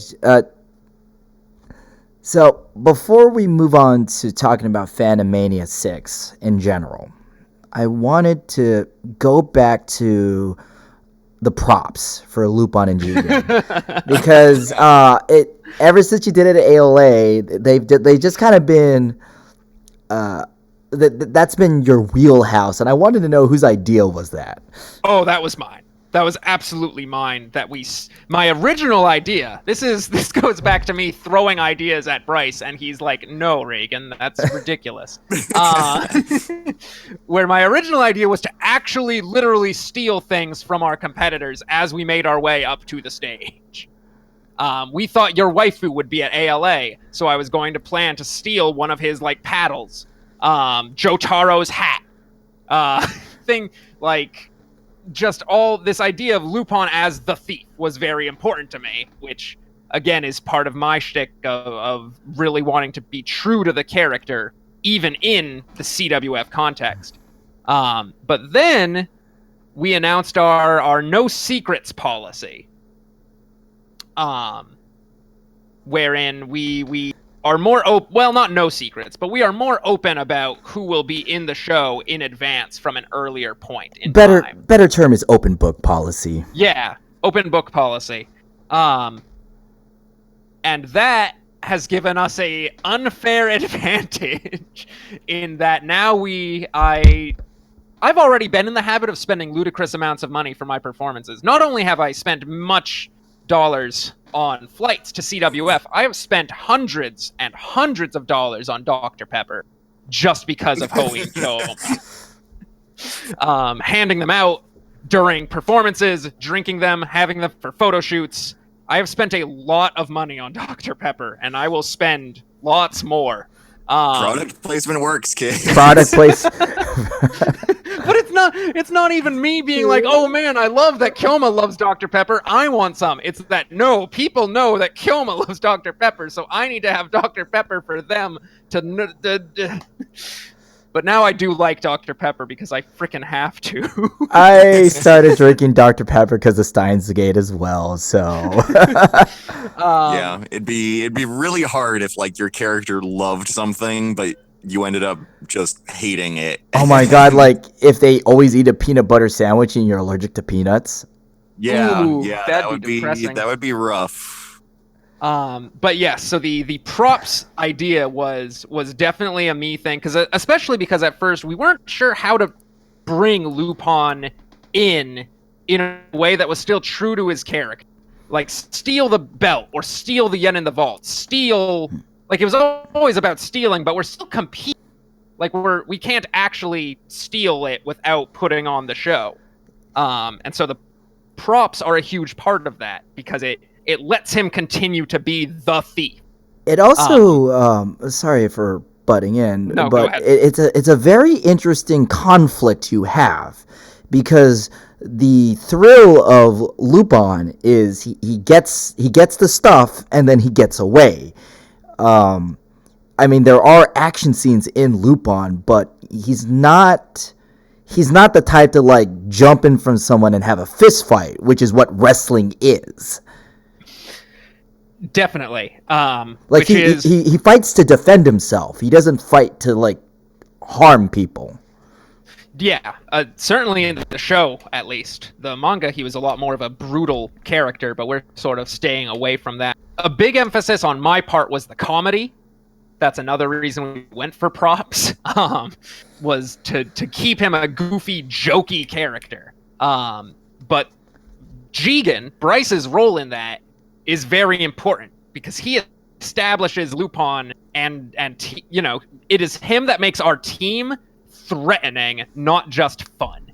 so before we move on to talking about Fanimania 6 in general, I wanted to go back to the props for Lupin and Jigen, because ever since you did it at ALA, they just kind of been that's been your wheelhouse, and I wanted to know whose idea was that. Oh, that was mine. That was absolutely mine. My original idea. This goes back to me throwing ideas at Bryce, and he's like, "No, Reagan, that's ridiculous." Where my original idea was to actually, literally steal things from our competitors as we made our way up to the stage. We thought your waifu would be at ALA, so I was going to plan to steal one of his like paddles, Jotaro's hat, thing like. Just all this idea of Lupin as the thief was very important to me, which again is part of my shtick of really wanting to be true to the character, even in the CWF context. But then we announced our no secrets policy, wherein we are more well, not no secrets, but we are more open about who will be in the show in advance from an earlier point in time. Better term is open book policy. Yeah, open book policy. And that has given us a unfair advantage in that now I've already been in the habit of spending ludicrous amounts of money for my performances. Not only have I spent much dollars on flights to CWF, I have spent hundreds and hundreds of dollars on Dr. Pepper just because of Hoey and Kyoma. Handing them out during performances, drinking them, having them for photo shoots. I have spent a lot of money on Dr. Pepper, and I will spend lots more. Product placement works, kid. Product place. But it's not even me being like, oh man, I love that Kyoma loves Dr. Pepper, I want some. It's that, no, people know that Kyoma loves Dr. Pepper, so I need to have Dr. Pepper for them to... But now I do like Dr. Pepper because I freaking have to. I started drinking Dr. Pepper because of Steins Gate as well, so... Yeah, it'd be really hard if like your character loved something, but you ended up just hating it. Oh my god, like if they always eat a peanut butter sandwich and you're allergic to peanuts. Yeah, Ooh, yeah, that'd be depressing. That would be rough. But yes, so the props idea was definitely a me thing, especially because at first we weren't sure how to bring Lupin in a way that was still true to his character. Like, steal the belt, or steal the yen in the vault, steal... Like, it was always about stealing, but we're still competing. Like, we can't actually steal it without putting on the show. And so the props are a huge part of that, because it lets him continue to be the thief. It also, sorry for butting in, No, but go ahead. it's a very interesting conflict you have, because the thrill of Lupin is he gets the stuff and then he gets away. I mean, there are action scenes in Lupin, but he's not he's not the type to like jump in from someone and have a fist fight, which is what wrestling is. Definitely. Like he fights to defend himself. He doesn't fight to like harm people. Yeah, certainly in the show, at least. The manga, he was a lot more of a brutal character, but we're sort of staying away from that. A big emphasis on my part was the comedy. That's another reason we went for props, was to keep him a goofy, jokey character. But Jigen, Bryce's role in that, is very important, because he establishes Lupin, and it is him that makes our team threatening, not just fun,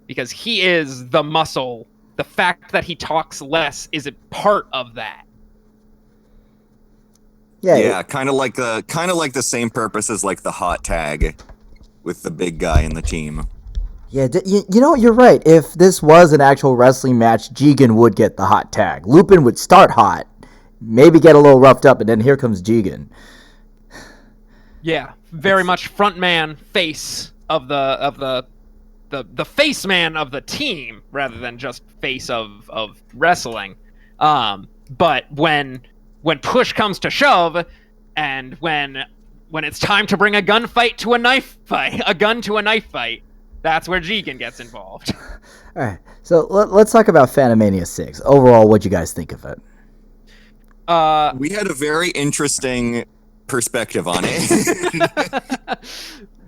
because he is the muscle. The fact that he talks less is a part of that. Yeah, kind of like the same purpose as like the hot tag with the big guy in the team. Yeah, you're right. If this was an actual wrestling match, Jigen would get the hot tag. Lupin would start hot, maybe get a little roughed up, and then here comes Jigen. Yeah, very much front man, face of the face man of the team, rather than just face of wrestling. But when push comes to shove, and when it's time to bring a gun to a knife fight, that's where Jigen gets involved. All right, so let's talk about Fanimania 6. Overall, what'd you guys think of it? We had a very interesting perspective on it.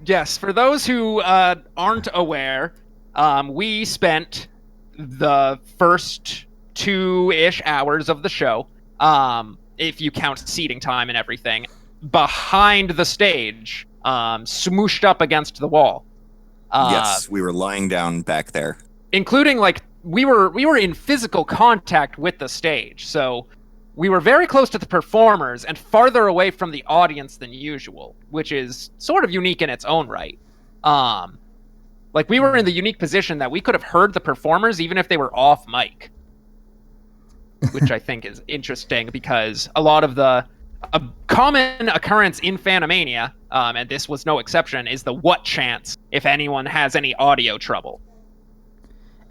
Yes, for those who aren't aware, we spent the first 2-ish hours of the show, if you count seating time and everything, behind the stage, smooshed up against the wall. Yes, we were lying down back there. Including, like, we were in physical contact with the stage, so we were very close to the performers and farther away from the audience than usual, which is sort of unique in its own right. Like, we were in the unique position that we could have heard the performers even if they were off mic, which I think is interesting, because a lot of a common occurrence in Fanimania, and this was no exception, is the what chance if anyone has any audio trouble.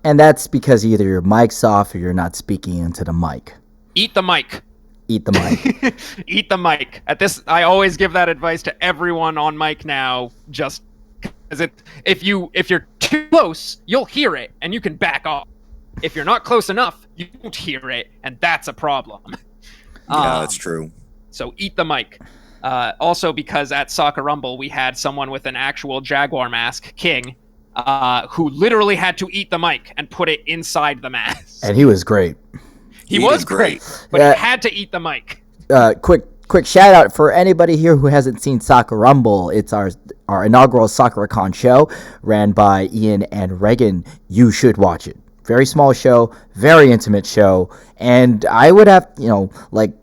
And that's because either your mic's off or you're not speaking into the mic. Eat the mic. Eat the mic. Eat the mic. I always give that advice to everyone on mic now, just because if you're too close, you'll hear it and you can back off. If you're not close enough, you won't hear it, and that's a problem. Yeah, that's true. So eat the mic. Also, because at Soccer Rumble, we had someone with an actual Jaguar mask, King, who literally had to eat the mic and put it inside the mask. And he was great. He was great, but he had to eat the mic. Quick shout out for anybody here who hasn't seen Soccer Rumble. It's our inaugural Sakura-Con show ran by Ian and Reagan. You should watch it. Very small show, very intimate show, and I would have, like,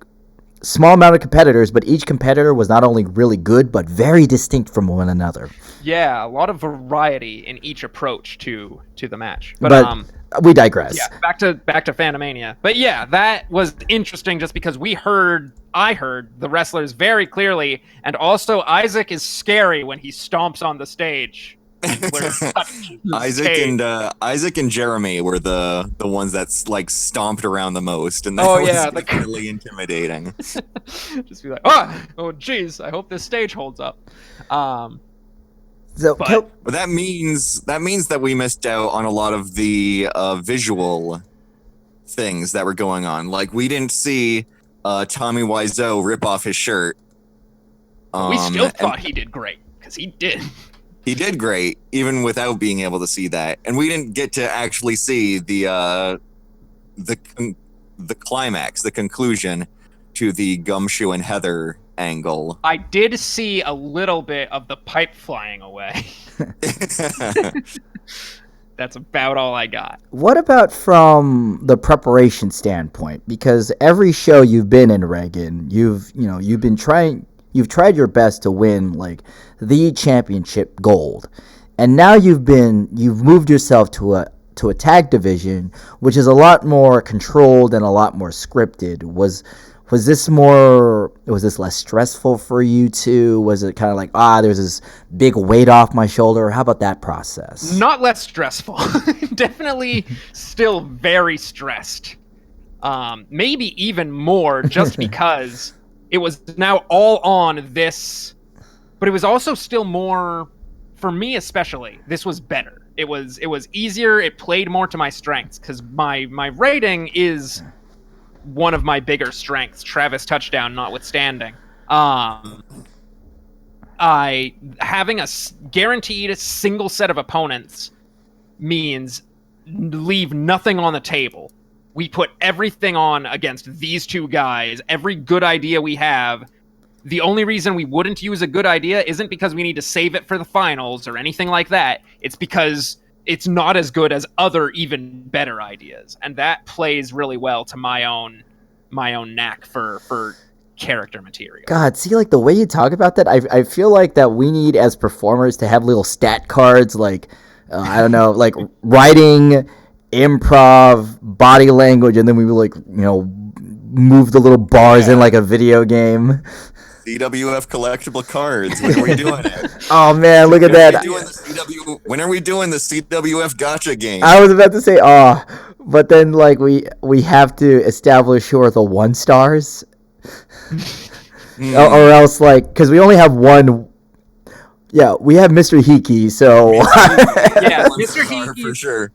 small amount of competitors, but each competitor was not only really good, but very distinct from one another. Yeah, a lot of variety in each approach to the match. But we digress. Yeah, back to Fanimania. But yeah, that was interesting just because I heard the wrestlers very clearly, and also Isaac is scary when he stomps on the stage. Isaac and Jeremy were the ones that's like stomped around the most, and that was really intimidating. Just be like, oh, geez, I hope this stage holds up. But that means that we missed out on a lot of the visual things that were going on. Like, we didn't see Tommy Wiseau rip off his shirt. We still thought he did great, because he did. He did great, even without being able to see that, and we didn't get to actually see the climax, the conclusion to the Gumshoe and Heather angle. I did see a little bit of the pipe flying away. That's about all I got. What about from the preparation standpoint? Because every show you've been in, Reagan, you've tried your best to win like the championship gold, and now you've moved yourself to a tag division, which is a lot more controlled and a lot more scripted. Was this less stressful for you two? Was it kind of like, there's this big weight off my shoulder? How about that process? Not less stressful. Definitely still very stressed. Maybe even more, just because it was now all on this, but it was also still more, for me especially, this was better. It was easier, it played more to my strengths, because my rating is one of my bigger strengths, Travis touchdown notwithstanding. Having a guaranteed single set of opponents means leave nothing on the table. We put everything on against these two guys. Every good idea we have. The only reason we wouldn't use a good idea isn't because we need to save it for the finals or anything like that. It's because it's not as good as other even better ideas. And that plays really well to my own knack for character material. God, see, like the way you talk about that, I feel like that we need as performers to have little stat cards, like I don't know, like writing, improv, body language, and then we would move the little bars in like a video game. CWF collectible cards. When are we doing it? Oh man, look at that! When are we doing the CWF Gotcha game? I was about to say, but then like we have to establish who are the 1-stars, or else like because we only have one. Yeah, we have Mr. Hiki, so yeah, Mr. Hiki for sure.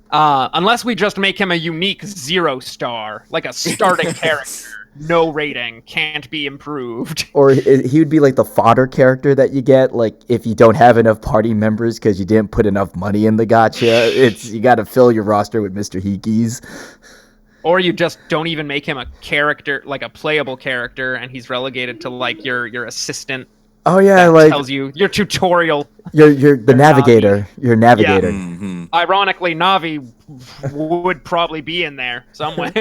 Unless we just make him a unique 0-star, like a starting character. No rating, can't be improved. Or he would be like the fodder character that you get, like if you don't have enough party members because you didn't put enough money in the gotcha. You got to fill your roster with Mr. Hikis. Or you just don't even make him a character, like a playable character, and he's relegated to like your assistant. Oh yeah, that like tells you your tutorial. You're the navigator. Navi. You're navigator. Yeah. Mm-hmm. Ironically, Navi would probably be in there somewhere.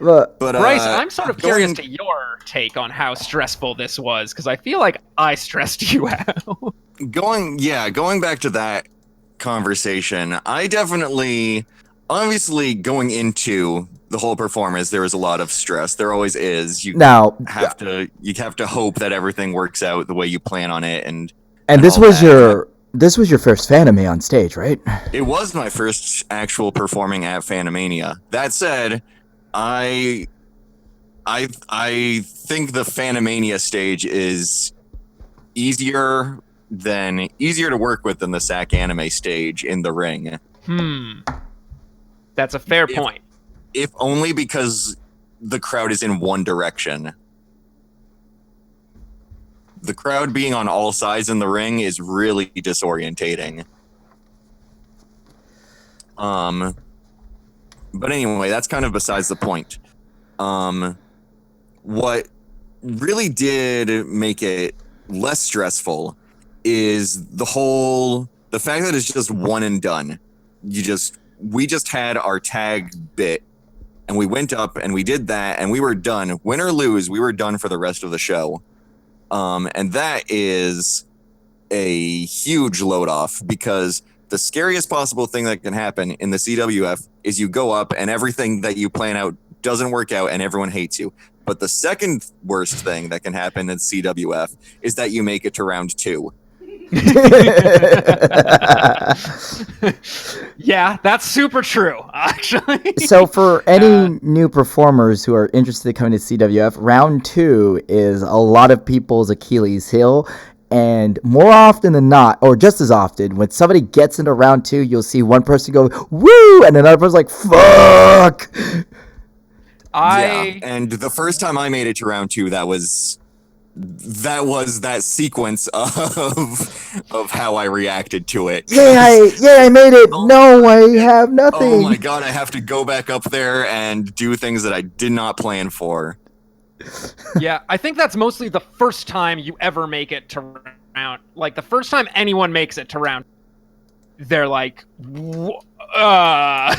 But Bryce, I'm sort of curious to your take on how stressful this was, because I feel like I stressed you out. Going back to that conversation, I definitely, obviously going into the whole performance, there was a lot of stress. There always is. You have to hope that everything works out the way you plan on it, and this was your first Fanime on stage, right? It was my first actual performing at Fanimania. That said, I think the Fanimania stage is easier to work with than the Sac Anime stage in the ring. That's a fair point. If only because the crowd is in one direction. The crowd being on all sides in the ring is really disorientating. But anyway, that's kind of besides the point. What really did make it less stressful is the fact that it's just one and done. We just had our tag bit, and we went up and we did that, and we were done. Win or lose, we were done for the rest of the show. And that is a huge load off, because the scariest possible thing that can happen in the CWF is you go up and everything that you plan out doesn't work out and everyone hates you. But the second worst thing that can happen in CWF is that you make it to round 2. Yeah, that's super true, actually. So for any new performers who are interested in coming to CWF, round 2 is a lot of people's Achilles heel. And more often than not, or just as often, when somebody gets into round 2, you'll see one person go, woo, and another person's like, fuck. Yeah, and the first time I made it to round 2, that was that sequence of how I reacted to it. I made it. No, I have nothing. Oh my god, I have to go back up there and do things that I did not plan for. Yeah, I think that's mostly the first time you ever make it to round. Like, the first time anyone makes it to round, they're like, That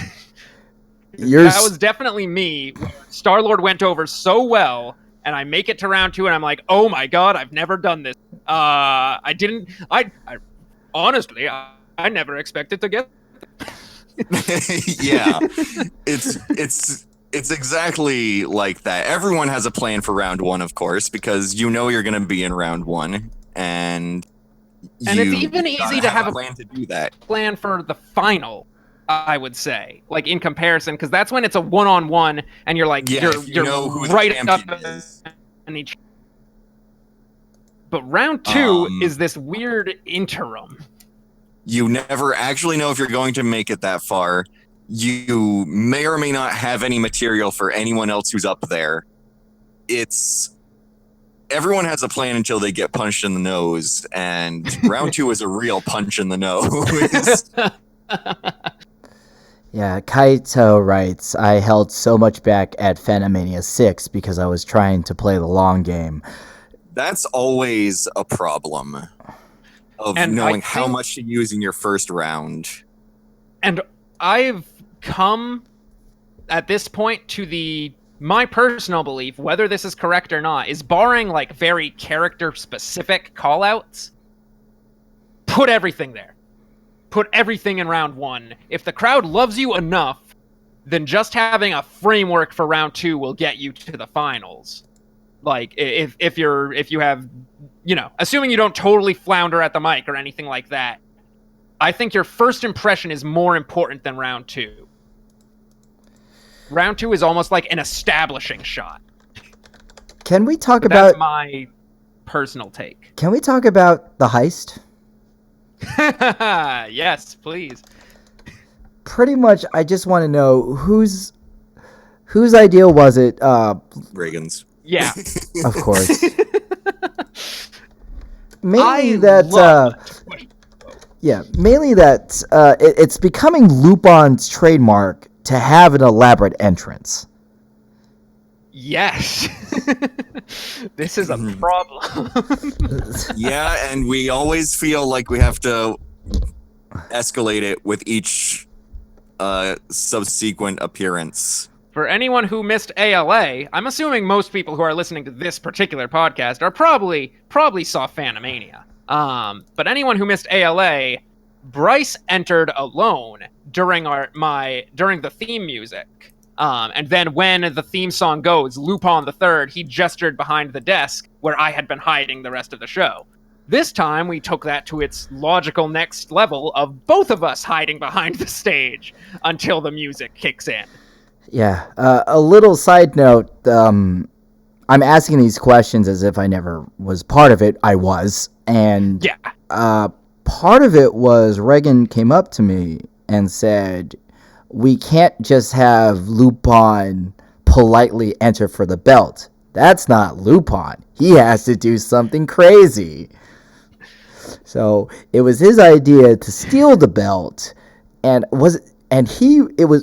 was definitely me. Star-Lord went over so well, and I make it to round 2, and I'm like, oh my god, I've never done this. I honestly, I never expected to get Yeah. It's it's exactly like that. Everyone has a plan for round one, of course, because you know you're going to be in round one, and And it's you even gotta easy to have a plan to do that. plan for the final, I would say, like in comparison, because that's when it's a one-on-one, and you're like, Yeah, you're if you know who the right up champion is. in each. But round two Um, is this weird interim. You never actually know if you're going to make it that far. You may or may not have any material for anyone else who's up there. Everyone has a plan until they get punched in the nose, and round two is a real punch in the nose. Yeah, Kaito writes, I held so much back at Fanimania 6 because I was trying to play the long game. That's always a problem of And knowing how much to use in your first round. And I've come at this point to my personal belief, whether this is correct or not, is barring like very character specific callouts, put everything there. Put everything in round one. If the crowd loves you enough, then just having a framework for round two will get you to the finals. Like if you have, assuming you don't totally flounder at the mic or anything like that, I think your first impression is more important than round two. Round two is almost like an establishing shot. Can we talk But about... That's my personal take. Can we talk about the heist? Yes, please. Pretty much, I just want to know whose idea was it? Reagan's. Yeah. Of course. Mainly that it's becoming Lupin's trademark to have an elaborate entrance. Yes. This is a problem. Yeah, and we always feel like we have to escalate it with each subsequent appearance. For anyone who missed ALA, I'm assuming most people who are listening to this particular podcast are probably saw Fanimania. But anyone who missed ALA, Bryce entered alone during the theme music. And then when the theme song goes, Lupin III, he gestured behind the desk where I had been hiding the rest of the show. This time, we took that to its logical next level of both of us hiding behind the stage until the music kicks in. Yeah. A little side note, I'm asking these questions as if I never was part of it. I was. And yeah. Part of it was Reagan came up to me and said, we can't just have Lupin politely enter for the belt. That's not Lupin. He has to do something crazy. So it was his idea to steal the belt, and it was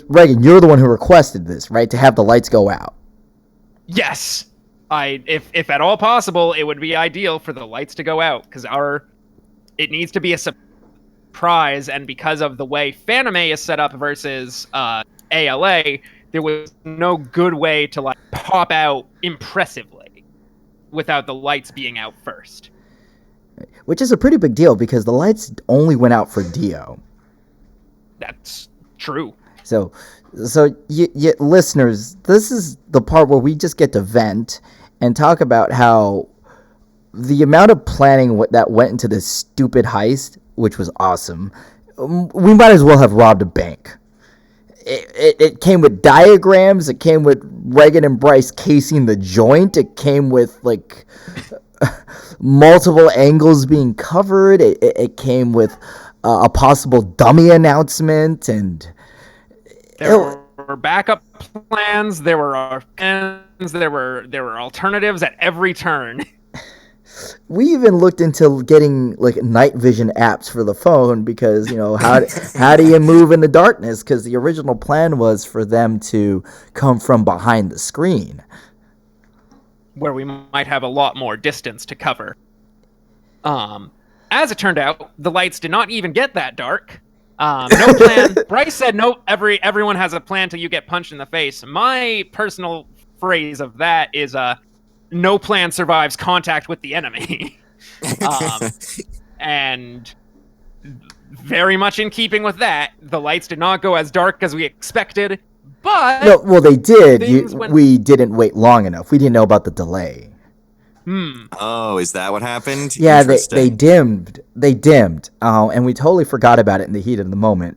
Reagan, you're the one who requested this, right? To have the lights go out. Yes. If at all possible, it would be ideal for the lights to go out, because it needs to be a surprise, and because of the way Fanime is set up versus ALA, there was no good way to like pop out impressively without the lights being out first. Which is a pretty big deal because the lights only went out for Dio. That's true. So you listeners, this is the part where we just get to vent and talk about how the amount of planning that went into this stupid heist, which was awesome, we might as well have robbed a bank. It came with diagrams. It came with Reagan and Bryce casing the joint. It came with like multiple angles being covered. It came with a possible dummy announcement, and there were backup plans. There were plans. There were alternatives at every turn. We even looked into getting like night vision apps for the phone because, how do you move in the darkness? Because the original plan was for them to come from behind the screen, where we might have a lot more distance to cover. As it turned out, the lights did not even get that dark. No plan. Bryce said, "No, everyone has a plan till you get punched in the face." My personal phrase of that is no plan survives contact with the enemy. And very much in keeping with that, the lights did not go as dark as we expected. But No, well, they did. things went- We didn't wait long enough. We didn't know about the delay. Oh, is that what happened? Yeah, they Interesting. dimmed. They dimmed. And we totally forgot about it in the heat of the moment.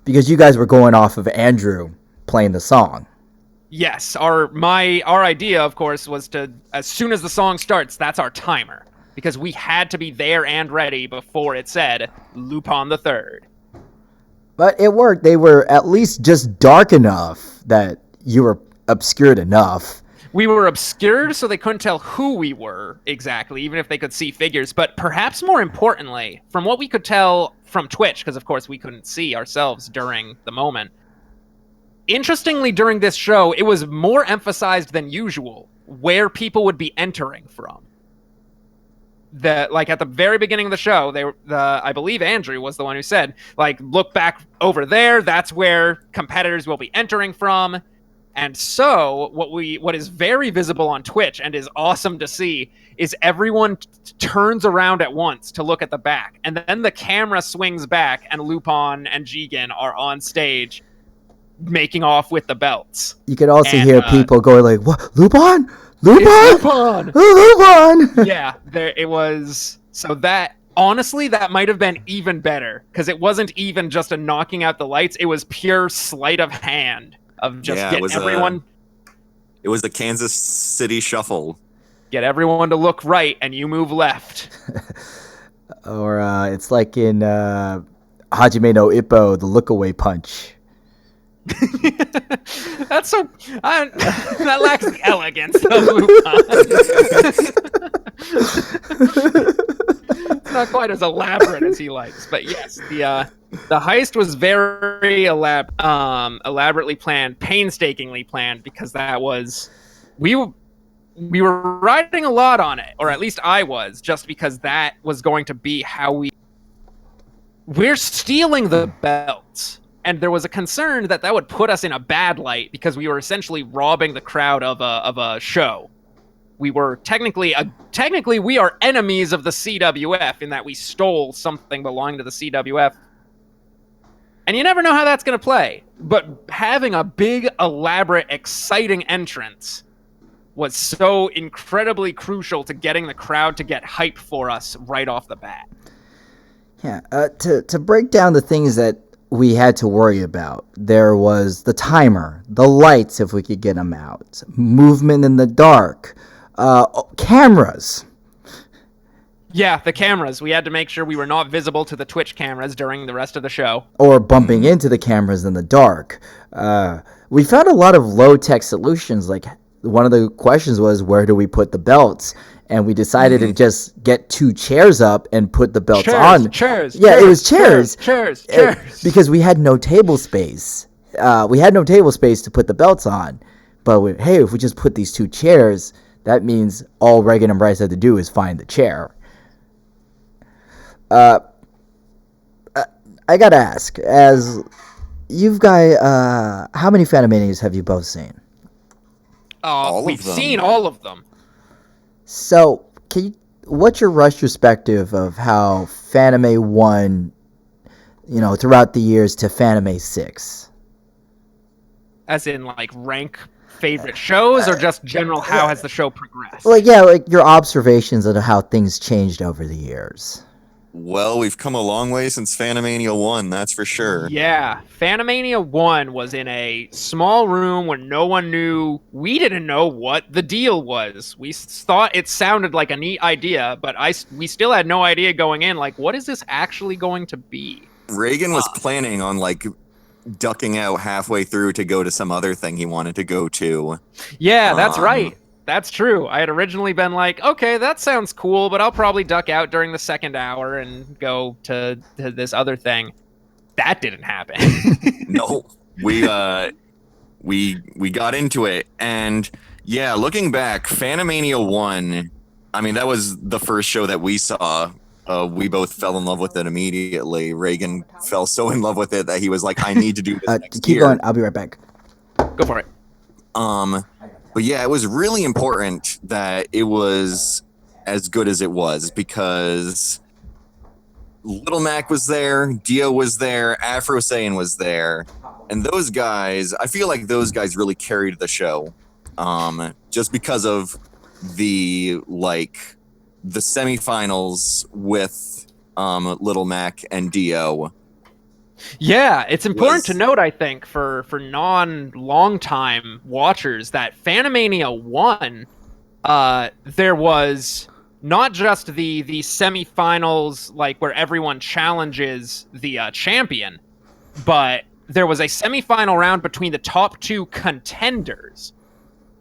Because you guys were going off of Andrew playing the song. Yes, our idea, of course, was to, as soon as the song starts, that's our timer. Because we had to be there and ready before it said, Lupin the Third. But it worked. They were at least just dark enough that you were obscured enough. We were obscured, so they couldn't tell who we were exactly, even if they could see figures. But perhaps more importantly, from what we could tell from Twitch, because of course we couldn't see ourselves during the moment, interestingly, during this show, it was more emphasized than usual where people would be entering from. Like at the very beginning of the show, I believe Andrew was the one who said, like, look back over there. That's where competitors will be entering from. And so what is very visible on Twitch and is awesome to see is everyone turns around at once to look at the back. And then the camera swings back and Lupin and Jigen are on stage making off with the belts. You could also hear people going like, "What? Lupin? Lupin? It's Lupin!" Lupin!" Yeah, it was. So that, honestly, that might have been even better, because it wasn't even just a knocking out the lights. It was pure sleight of hand of just getting everyone. It was the Kansas City Shuffle. Get everyone to look right, and you move left. Or it's like in Hajime no Ippo, the look away punch. That's so. That lacks the elegance of Lupin. It's not quite as elaborate as he likes, but yes, the heist was very elaborately planned, painstakingly planned, because that was we were riding a lot on it, or at least I was, just because that was going to be how we're stealing the belts. And there was a concern that would put us in a bad light because we were essentially robbing the crowd of a show. We were technically we are enemies of the CWF in that we stole something belonging to the CWF. And you never know how that's going to play. But having a big, elaborate, exciting entrance was so incredibly crucial to getting the crowd to get hype for us right off the bat. Yeah, to break down the things that we had to worry about, there was the timer, the lights if we could get them out, movement in the dark, cameras. Yeah, the cameras. We had to make sure we were not visible to the Twitch cameras during the rest of the show. Or bumping into the cameras in the dark. We found a lot of low-tech solutions. Like, one of the questions was, where do we put the belts? And we decided to just get 2 chairs up and put the belts on. Chairs. Yeah, it was chairs. Chairs. Because we had no table space. We had no table space to put the belts on. But if we just put these 2 chairs, that means all Reagan and Bryce had to do is find the chair. I gotta ask, as you've got, how many Fanimanias have you both seen? We've seen all of them. So, what's your retrospective of how Fanime 1, throughout the years to Fanime 6? As in, like, rank favorite shows, or just general how has the show progressed? Like your observations of how things changed over the years. Well, we've come a long way since Fanimania 1, that's for sure. Yeah, Fanimania 1 was in a small room where no one knew. We didn't know what the deal was. We thought it sounded like a neat idea, but we still had no idea going in, like, what is this actually going to be? Reagan was planning on, like, ducking out halfway through to go to some other thing he wanted to go to. Yeah, that's right. That's true. I had originally been like, okay, that sounds cool, but I'll probably duck out during the second hour and go to this other thing. That didn't happen. No, we got into it, and yeah, looking back, Fanimania 1, I mean, that was the first show that we saw. We both fell in love with it immediately. Reagan fell so in love with it that he was like, I need to do this next keep year. going. I'll be right back. Go for it. But yeah, it was really important that it was as good as it was, because Little Mac was there, Dio was there, Afro Saiyan was there, and those guys, I feel like those guys really carried the show, just because of the semifinals with Little Mac and Dio. Yeah, it's important to note, I think, for non-long-time watchers that Fanimania 1, there was not just the semifinals, like where everyone challenges the champion, but there was a semifinal round between the top 2 contenders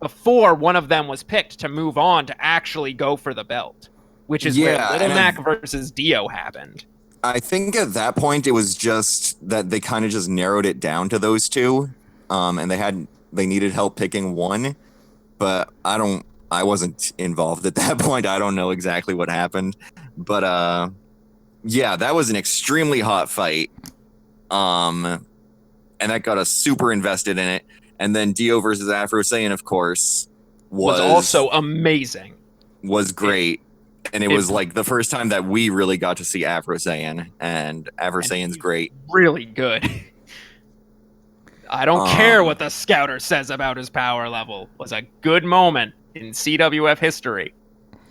before one of them was picked to move on to actually go for the belt, which is where Little Mac versus Dio happened. I think at that point it was just that they kind of just narrowed it down to those 2, and they needed help picking one, but I wasn't involved at that point. I don't know exactly what happened, but yeah, that was an extremely hot fight, and that got us super invested in it. And then Dio versus Afro Saiyan, of course, was also amazing. Was great. And it was like the first time that we really got to see Afro Saiyan, and Afro Saiyan's great. Really good. I don't care what the scouter says about his power level. It was a good moment in CWF history.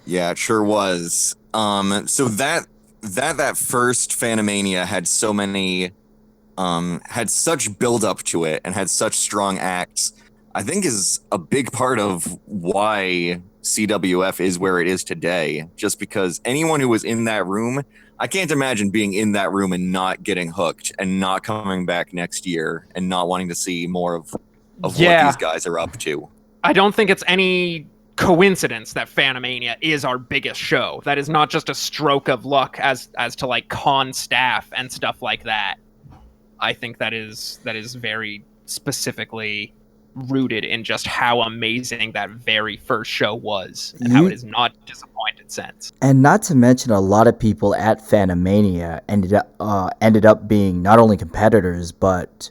Yeah, it sure was. So that first Fanimania had so many, had such build up to it and had such strong acts, I think is a big part of why CWF is where it is today, just because anyone who was in that room, I can't imagine being in that room and not getting hooked and not coming back next year and not wanting to see more of what these guys are up to. I don't think it's any coincidence that Fanimania is our biggest show. That is not just a stroke of luck as to like con staff and stuff like that. I think that is very specifically rooted in just how amazing that very first show was and how it is not disappointed since. And not to mention, a lot of people at Fanimania ended up being not only competitors but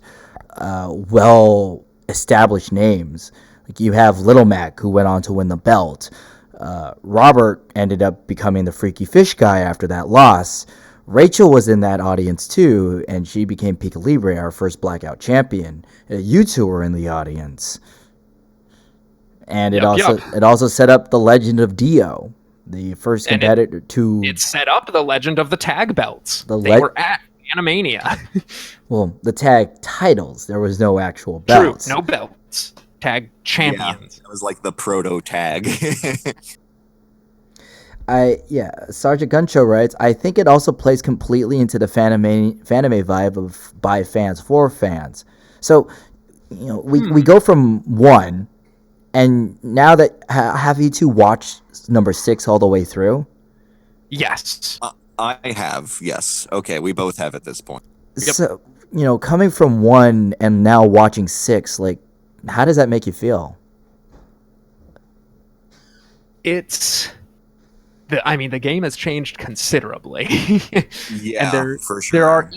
well established names. Like you have Little Mac, who went on to win the belt. Robert ended up becoming the Freaky Fish guy after that loss. Rachel was in that audience too, and she became Pika Libre, our first Blackout champion. You two were in the audience, and it also set up the legend of Dio, the first competitor to. It set up the legend of the tag belts. They were at Animania. Well, the tag titles. There was no actual belts. True, no belts. Tag champions. Yeah, it was like the proto tag. Sergeant Guncho writes, I think it also plays completely into the Fanime vibe of by fans for fans. So, we go from 1, and now that have you two watched number 6 all the way through? Yes. I have, yes. Okay, we both have at this point. Yep. So, coming from 1 and now watching 6, like, how does that make you feel? The game has changed considerably. Yeah, and for sure.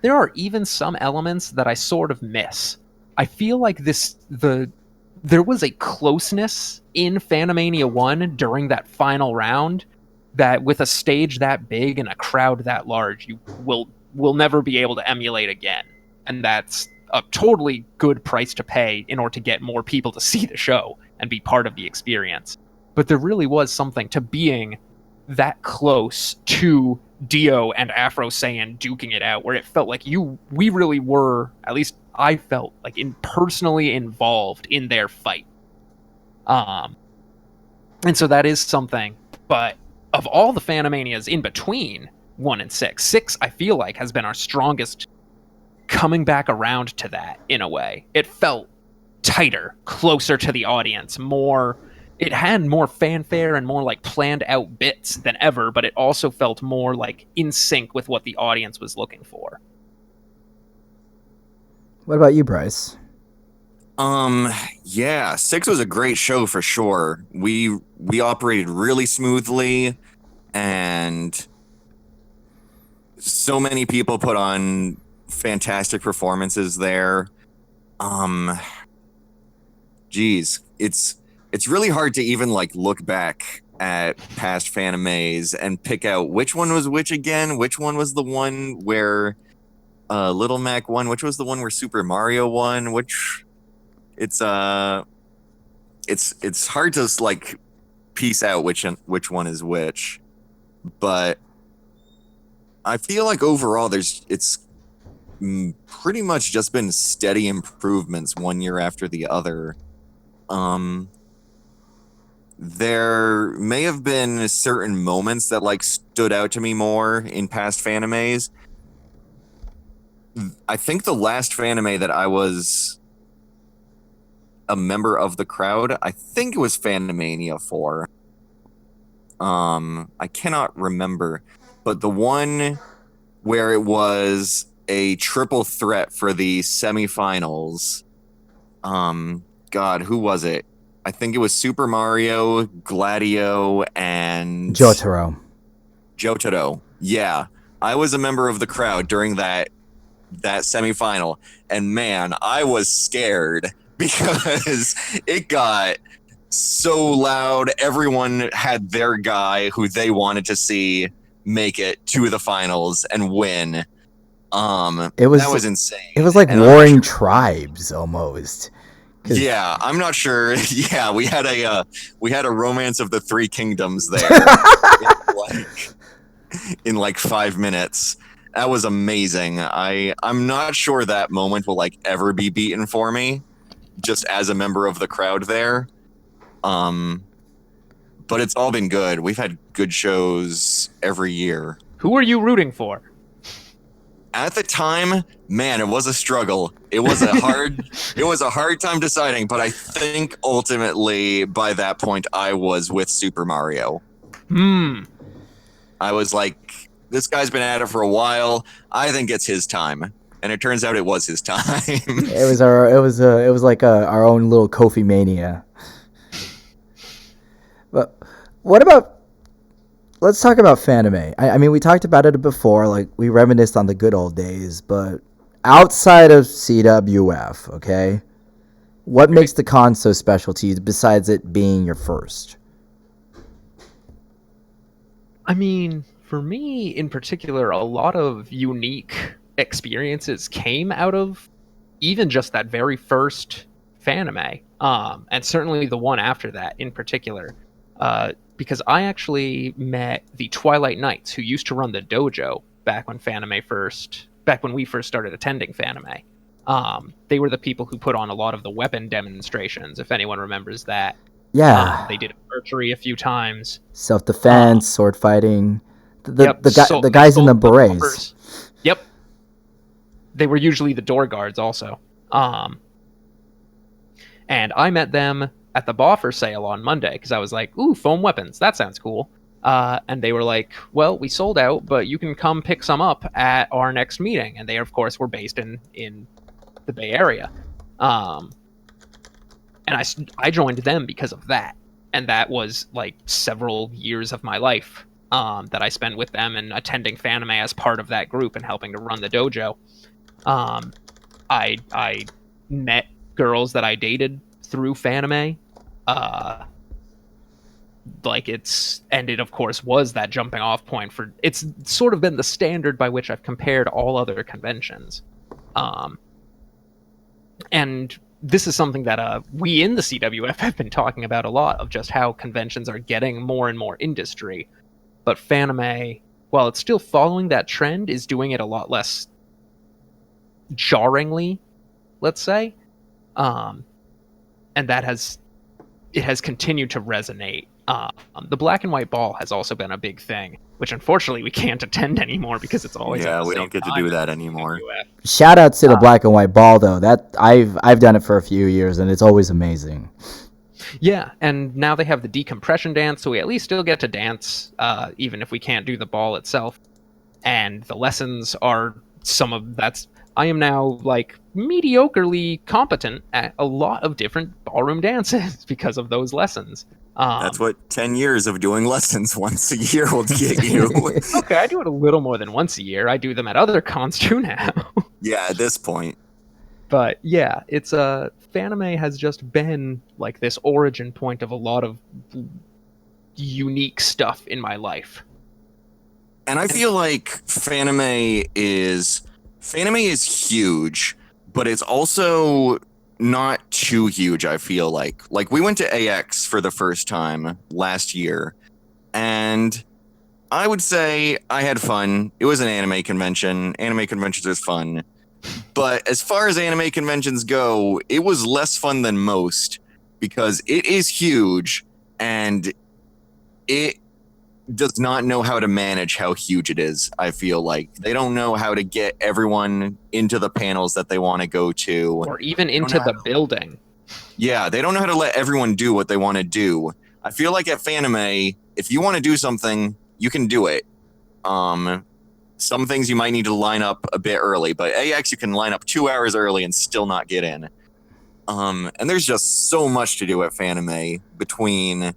There are even some elements that I sort of miss. I feel like there was a closeness in Fanimania 1 during that final round that with a stage that big and a crowd that large, you will never be able to emulate again. And that's a totally good price to pay in order to get more people to see the show and be part of the experience. But there really was something to being that close to Dio and Afro Saiyan duking it out, where it felt like we really were, at least I felt like, personally involved in their fight. And so that is something. But of all the Fanimanias in between 1 and 6 I feel like has been our strongest coming back around to that in a way. It felt tighter, closer to the audience, it had more fanfare and more like planned out bits than ever, but it also felt more like in sync with what the audience was looking for. What about you, Bryce? Yeah, 6 was a great show for sure. We operated really smoothly, and so many people put on fantastic performances there. Geez, it's really hard to even like look back at past Fanimes and pick out which one was which again. Which one was the one where Little Mac won? Which was the one where Super Mario won? Which it's hard to like piece out which one is which, but I feel like overall it's pretty much just been steady improvements one year after the other. There may have been certain moments that like stood out to me more in past Fanimes. I think the last Fanime that I was a member of the crowd, I think it was Fanimania 4. I cannot remember, but the one where it was a triple threat for the semifinals. God, who was it? I think it was Super Mario, Gladio, and Jotaro. Yeah, I was a member of the crowd during that semifinal, and man, I was scared because it got so loud. Everyone had their guy who they wanted to see make it to the finals and win. That was insane. It was like warring tribes almost. Yeah, I'm not sure. Yeah, we had a romance of the three kingdoms there in like 5 minutes. That was amazing. I'm not sure that moment will like ever be beaten for me, just as a member of the crowd there. But it's all been good. We've had good shows every year. Who are you rooting for? At the time, man, it was a struggle. It was a hard time deciding, but I think ultimately by that point I was with Super Mario. I was like, this guy's been at it for a while. I think it's his time. And it turns out it was his time. It was like our own little Kofi Mania. But what about, let's talk about Fanime. I mean, we talked about it before, like we reminisced on the good old days, but outside of CWF, okay, what makes the con so special to you besides it being your first? I mean, for me in particular, a lot of unique experiences came out of even just that very first Fanime, and certainly the one after that in particular, because I actually met the Twilight Knights, who used to run the dojo back when we first started attending Fanime. They were the people who put on a lot of the weapon demonstrations, if anyone remembers that. Yeah. They did archery a few times. Self-defense, sword fighting. The guys in the berets. Yep. They were usually the door guards also. And I met them at the Boffer sale on Monday because I was like, ooh, foam weapons. That sounds cool. And they were like, well, we sold out, but you can come pick some up at our next meeting. And they, of course, were based in the Bay Area. And I joined them because of that. And that was like several years of my life that I spent with them and attending Fanime as part of that group and helping to run the dojo. I met girls that I dated through Fanime. It of course was that jumping off point for, it's sort of been the standard by which I've compared all other conventions. And this is something that we in the CWF have been talking about a lot, of just how conventions are getting more and more industry. But Fanime, while it's still following that trend, is doing it a lot less jarringly, let's say. And that has continued to resonate. The black and white ball has also been a big thing, which unfortunately we can't attend anymore because it's always we don't get to do that anymore. Shout out to the black and white ball though. That I've done it for a few years and it's always amazing. Yeah, and now they have the decompression dance, so we at least still get to dance, even if we can't do the ball itself. And the lessons are I am now like mediocrely competent at a lot of different ballroom dances because of those lessons. That's what 10 years of doing lessons once a year will get you. Okay, I do it a little more than once a year. I do them at other cons too now. Yeah, at this point. But yeah, it's Fanime has just been like this origin point of a lot of unique stuff in my life. And I feel like Fanime is huge, but it's also not too huge, I feel like. Like, we went to AX for the first time last year, and I would say I had fun. It was an anime convention. Anime conventions are fun. But as far as anime conventions go, it was less fun than most because it is huge and it does not know how to manage how huge it is. I feel like they don't know how to get everyone into the panels that they want to go to, or even into the building. Yeah, they don't know how to let everyone do what they want to do. I feel like at Fanime, if you want to do something, you can do it. Some things you might need to line up a bit early, but AX you can line up 2 hours early and still not get in. And there's just so much to do at Fanime between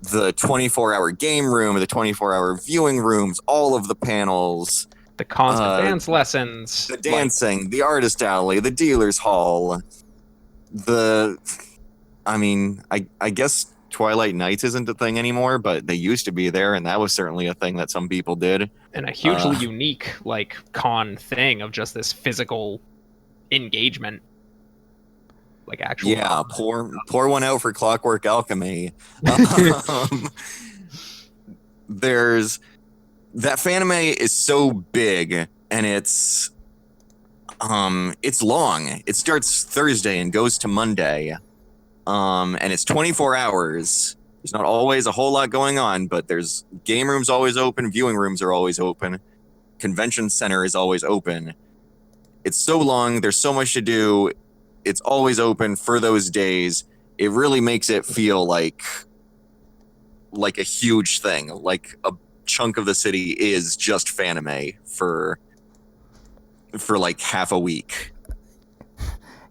the 24-hour game room, the 24-hour viewing rooms, all of the panels, the constant dance lessons, the dancing, the artist alley, the dealer's hall, I guess Twilight Nights isn't a thing anymore, but they used to be there, and that was certainly a thing that some people did. And a hugely unique con thing of just this physical engagement. Like actual. Yeah, pour one out for Clockwork Alchemy. There's that Fanime is so big, and it's long. It starts Thursday and goes to Monday. And it's 24 hours. There's not always a whole lot going on, but there's game rooms always open, viewing rooms are always open, convention center is always open. It's so long, there's so much to do. It's always open for those days. It really makes it feel like a huge thing, like a chunk of the city is just Fanime for like half a week.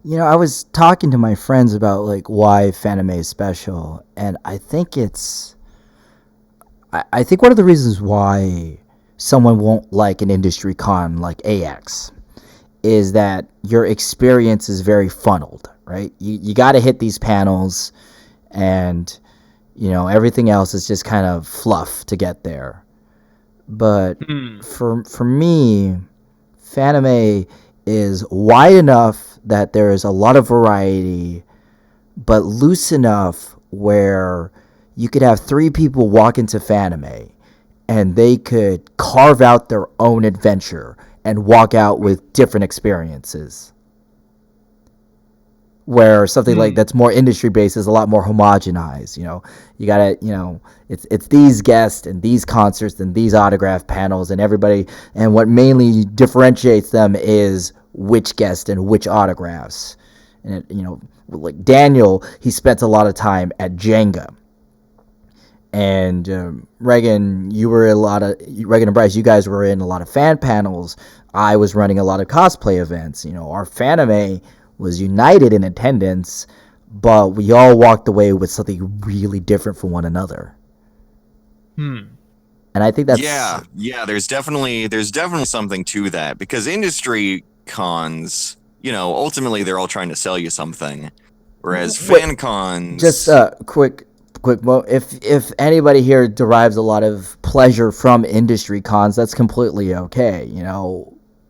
You know, I was talking to my friends about like why Fanime is special, and I think I think one of the reasons why someone won't like an industry con like AX is that your experience is very funneled, right? You got to hit these panels, and you know everything else is just kind of fluff to get there. But for me, Fanime is wide enough that there is a lot of variety, but loose enough where you could have 3 people walk into Fanime and they could carve out their own adventure and walk out with different experiences. Where something like that's more industry based is a lot more homogenized. You know, you gotta, it's these guests and these concerts and these autograph panels and everybody, and what mainly differentiates them is which guest and which autographs. And like Daniel, he spent a lot of time at Jenga. And Reagan and Bryce, you guys were in a lot of fan panels. I was running a lot of cosplay events. Our Fanime was united in attendance, but we all walked away with something really different from one another. And I think that's there's definitely something to that, because industry cons, ultimately they're all trying to sell you something, whereas fan cons just quick if anybody here derives a lot of pleasure from industry cons, that's completely okay.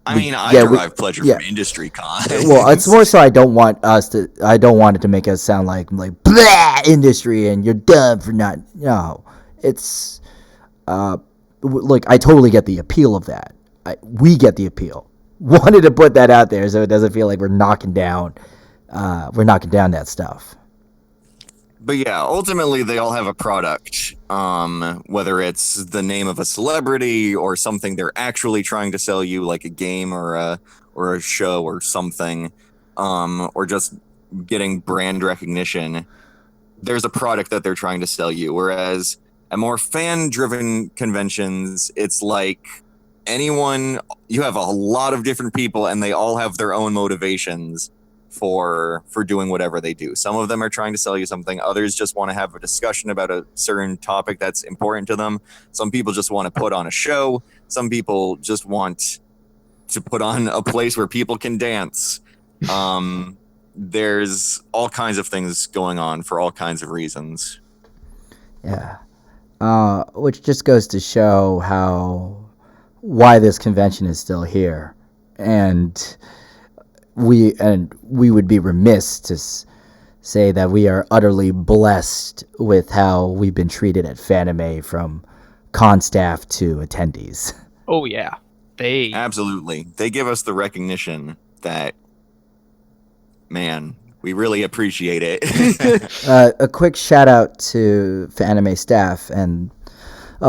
I derive pleasure from industry cons. Well, it's more so I don't want it to make us sound like blah industry and you're dumb for not. No, it's look, I totally get the appeal of that. We get the appeal. Wanted to put that out there so it doesn't feel like we're knocking down that stuff. But yeah, ultimately they all have a product, whether it's the name of a celebrity or something they're actually trying to sell you, like a game or a show or something, or just getting brand recognition. There's a product that they're trying to sell you. Whereas at more fan-driven conventions, it's like you have a lot of different people and they all have their own motivations for doing whatever they do. Some of them are trying to sell you something. Others just want to have a discussion about a certain topic that's important to them. Some people just want to put on a show. Some people just want to put on a place where people can dance. There's all kinds of things going on for all kinds of reasons. Yeah. Which just goes to show why this convention is still here, and we would be remiss to say that we are utterly blessed with how we've been treated at Fanime, from con staff to attendees. Oh yeah, Absolutely. They give us the recognition that, man, we really appreciate it. A quick shout out to Fanime staff, and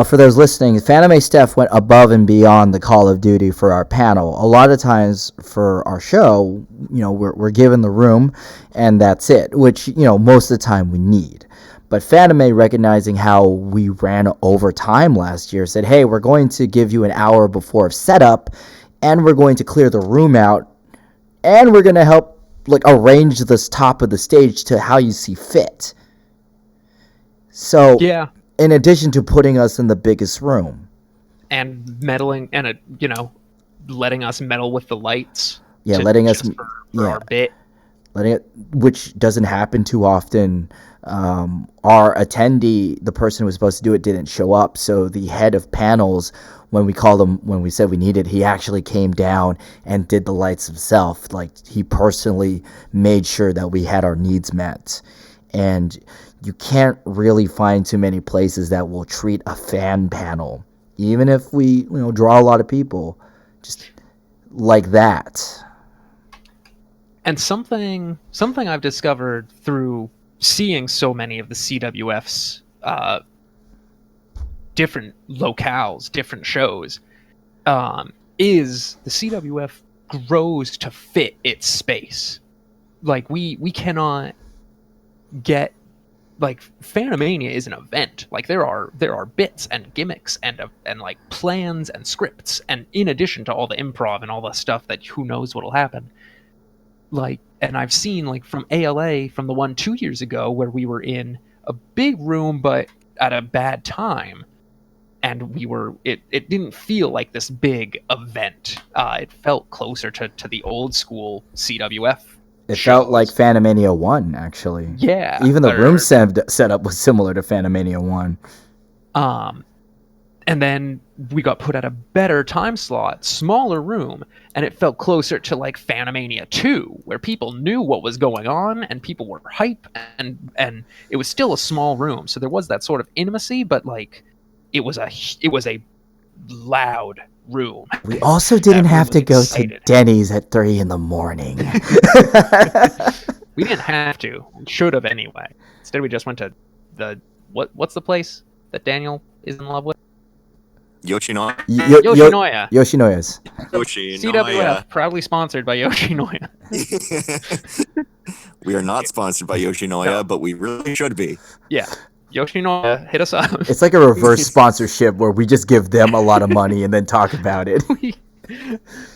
for those listening, Fanime staff went above and beyond the call of duty for our panel. A lot of times for our show, we're given the room and that's it, which, most of the time we need. But Fanime, recognizing how we ran over time last year, said, hey, we're going to give you an hour before setup, and we're going to clear the room out, and we're going to help arrange this top of the stage to how you see fit. So yeah, in addition to putting us in the biggest room and meddling and letting us meddle with the lights. Yeah, letting us for our bit. Which doesn't happen too often. Our attendee, the person who was supposed to do it, didn't show up, so the head of panels, when we said we needed, he actually came down and did the lights himself. He personally made sure that we had our needs met. And you can't really find too many places that will treat a fan panel, even if we draw a lot of people, just like that. And something I've discovered through seeing so many of the CWF's different locales, different shows, is the CWF grows to fit its space. We cannot get Fanimania is an event. There are bits and gimmicks and plans and scripts, and in addition to all the improv and all the stuff that who knows what'll happen. And I've seen from ALA, from the one 2 years ago where we were in a big room but at a bad time, and it didn't feel like this big event. It felt closer to the old school CWF. It felt like Fanimania 1, actually. Yeah. Even the room setup was similar to Fanimania 1. And then we got put at a better time slot, smaller room, and it felt closer to Fanimania 2, where people knew what was going on and people were hype, and it was still a small room, so there was that sort of intimacy, but it was a loud room. We also didn't have to go to Denny's at 3 a.m. We didn't have to. We should have anyway. Instead, we just went to what's the place that Daniel is in love with? Yoshinoya. Yoshinoya's. CWF, proudly sponsored by Yoshinoya. We are not sponsored by Yoshinoya, but we really should be. Yeah. Yoshinoya, hit us up. It's like a reverse sponsorship where we just give them a lot of money and then talk about it.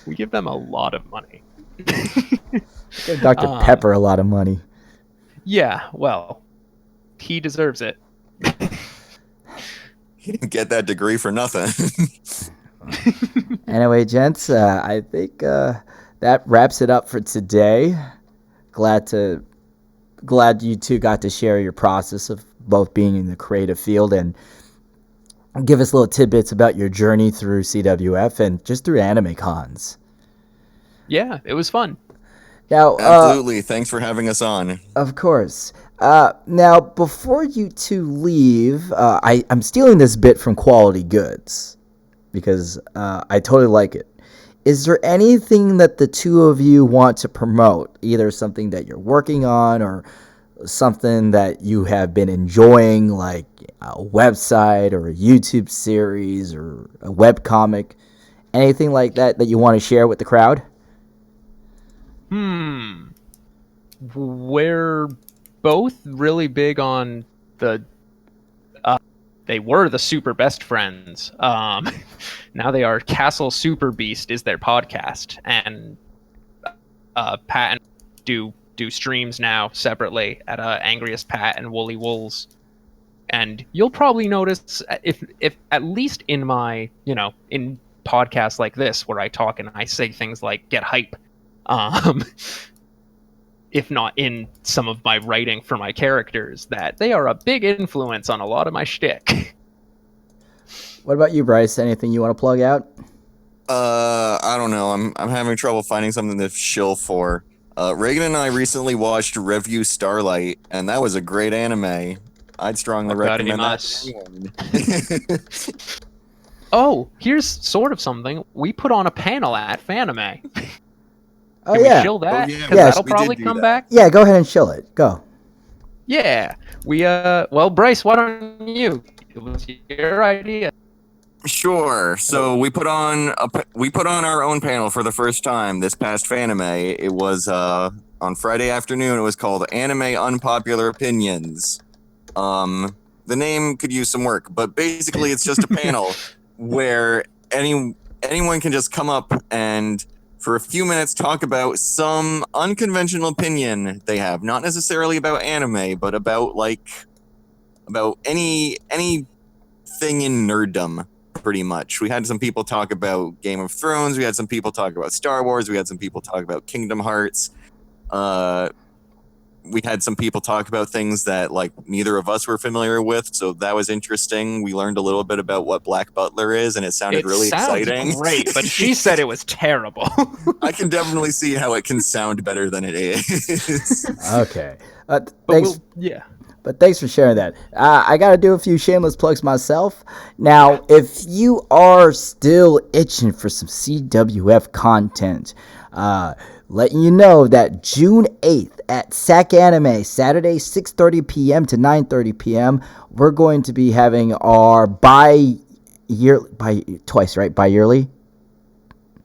We give them a lot of money. Give Dr. Pepper a lot of money. Yeah, well, he deserves it. He didn't get that degree for nothing. Anyway, gents, I think that wraps it up for today. Glad you two got to share your process of both being in the creative field and give us little tidbits about your journey through CWF and just through anime cons. Yeah, it was fun. Now, absolutely. Thanks for having us on. Of course. Now, before you two leave, I'm stealing this bit from Quality Goods because I totally like it. Is there anything that the two of you want to promote? Either something that you're working on or something that you have been enjoying, like a website or a YouTube series or a webcomic? Anything like that you want to share with the crowd? We're both really big on they were the Super Best Friends. Now they are Castle Super Beast is their podcast, and Pat and do streams now separately at Angriest Pat and Woolly Wools. And you'll probably notice if at least in my in podcasts like this where I talk and I say things like get hype, if not in some of my writing for my characters, that they are a big influence on a lot of my shtick. What about you, Bryce? Anything you want to plug out? I don't know. I'm having trouble finding something to shill for. Reagan and I recently watched Review Starlight, and that was a great anime. I'd strongly recommend that to anyone. Oh, here's sort of something. We put on a panel at Fanime. Oh, Can yeah. we shill that? Oh, yeah, Because yes, that'll we probably did do come that. back. Yeah, go ahead and chill it. Go. Yeah. Well, Bryce, why don't you? It was your idea. Sure. So we put on our own panel for the first time this past Fanime. It was on Friday afternoon. It was called Anime Unpopular Opinions. The name could use some work, but basically it's just a panel where anyone can just come up and for a few minutes talk about some unconventional opinion they have, not necessarily about anime, but about anything in nerddom. Pretty much. We had some people talk about Game of Thrones. We had some people talk about Star Wars. We had some people talk about Kingdom Hearts. We had some people talk about things that neither of us were familiar with, so that was interesting. We learned a little bit about what Black Butler is, and it sounded really exciting. Great, but she said it was terrible. I can definitely see how it can sound better than it is. Okay. Thanks. Yeah. But thanks for sharing that. I got to do a few shameless plugs myself. Now, if you are still itching for some CWF content, letting you know that June 8th at Sac Anime, Saturday, 6:30 p.m. to 9:30 p.m., we're going to be having our bi-yearly?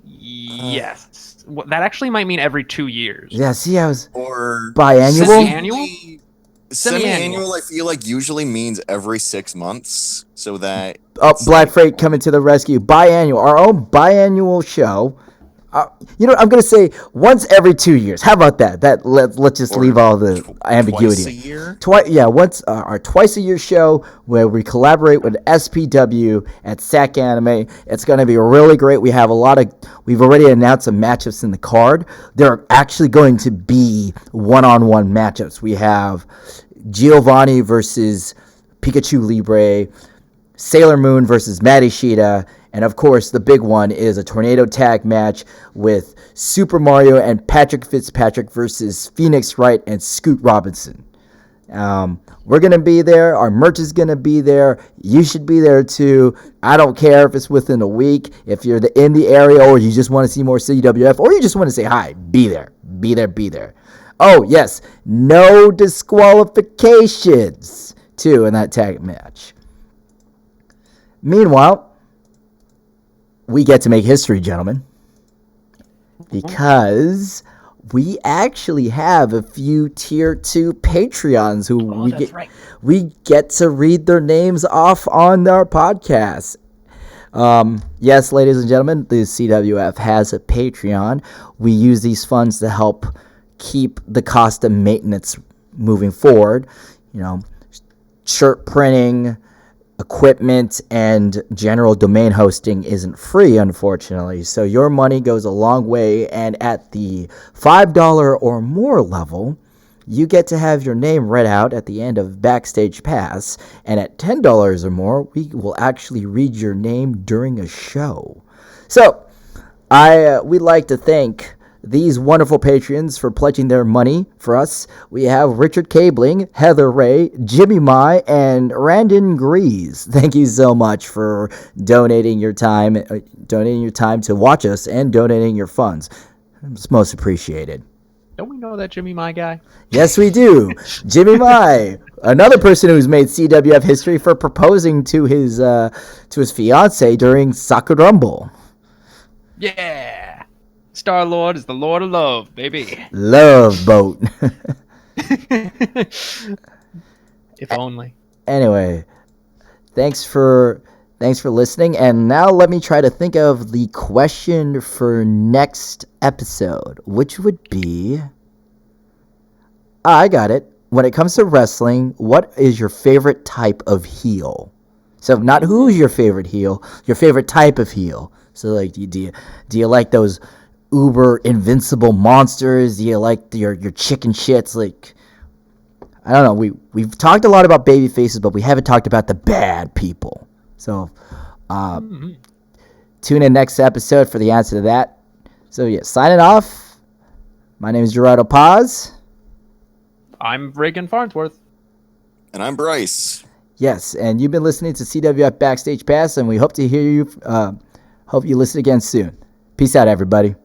Yes. That actually might mean every 2 years. Yeah, see, I was... Or... Biannual? Semi-annual? Semi-annual, I feel like usually means every 6 months, so that... Oh, Black Freight coming to the rescue. Biannual, our own biannual show. You know what, I'm going to say once every 2 years. How about that? Let's just leave all the ambiguity. Twice a year? Twice a year show where we collaborate with SPW at Sac Anime. It's going to be really great. We've already announced some matchups in the card. There are actually going to be one-on-one matchups. We have Giovanni versus Pikachu Libre, Sailor Moon versus Maddie Shida, and of course, the big one is a tornado tag match with Super Mario and Patrick Fitzpatrick versus Phoenix Wright and Scoot Robinson. We're going to be there. Our merch is going to be there. You should be there too. I don't care if it's within a week. If you're in the area or you just want to see more CWF or you just want to say hi, be there. Be there, be there. Oh, yes. No disqualifications too in that tag match. Meanwhile, we get to make history, gentlemen, because we actually have a few tier 2 Patreons who we get to read their names off on our podcast. Yes, ladies and gentlemen, the CWF has a Patreon. We use these funds to help keep the cost of maintenance moving forward. You know, shirt printing, equipment, and general domain hosting isn't free, unfortunately. So your money goes a long way, and at the $5 or more level, you get to have your name read out at the end of Backstage Pass, and at $10 or more, we will actually read your name during a show. So, we'd like to thank these wonderful patrons for pledging their money for us. We have Richard Cabling, Heather Ray, Jimmy Mai, and Randon Grease. Thank you so much for donating your time to watch us and donating your funds. It's most appreciated. Don't we know that Jimmy Mai guy? Yes, we do. Jimmy Mai, another person who's made CWF history for proposing to his fiance during Soccer Rumble. Yeah. Star-Lord is the Lord of Love, baby. Love boat. If only. Anyway, thanks for listening, and now let me try to think of the question for next episode, which would be... I got it. When it comes to wrestling, what is your favorite type of heel? So not who's your favorite heel, your favorite type of heel. So like, do you like those uber invincible monsters? Do you like your chicken shits? Like, I don't know. We've talked a lot about baby faces, but we haven't talked about the bad people. So tune in next episode for the answer to that. So yeah, signing off. My name is Gerardo Paz. I'm Reagan Farnsworth. And I'm Bryce. Yes, and you've been listening to CWF Backstage Pass, and we hope to hear you. Hope you listen again soon. Peace out, everybody.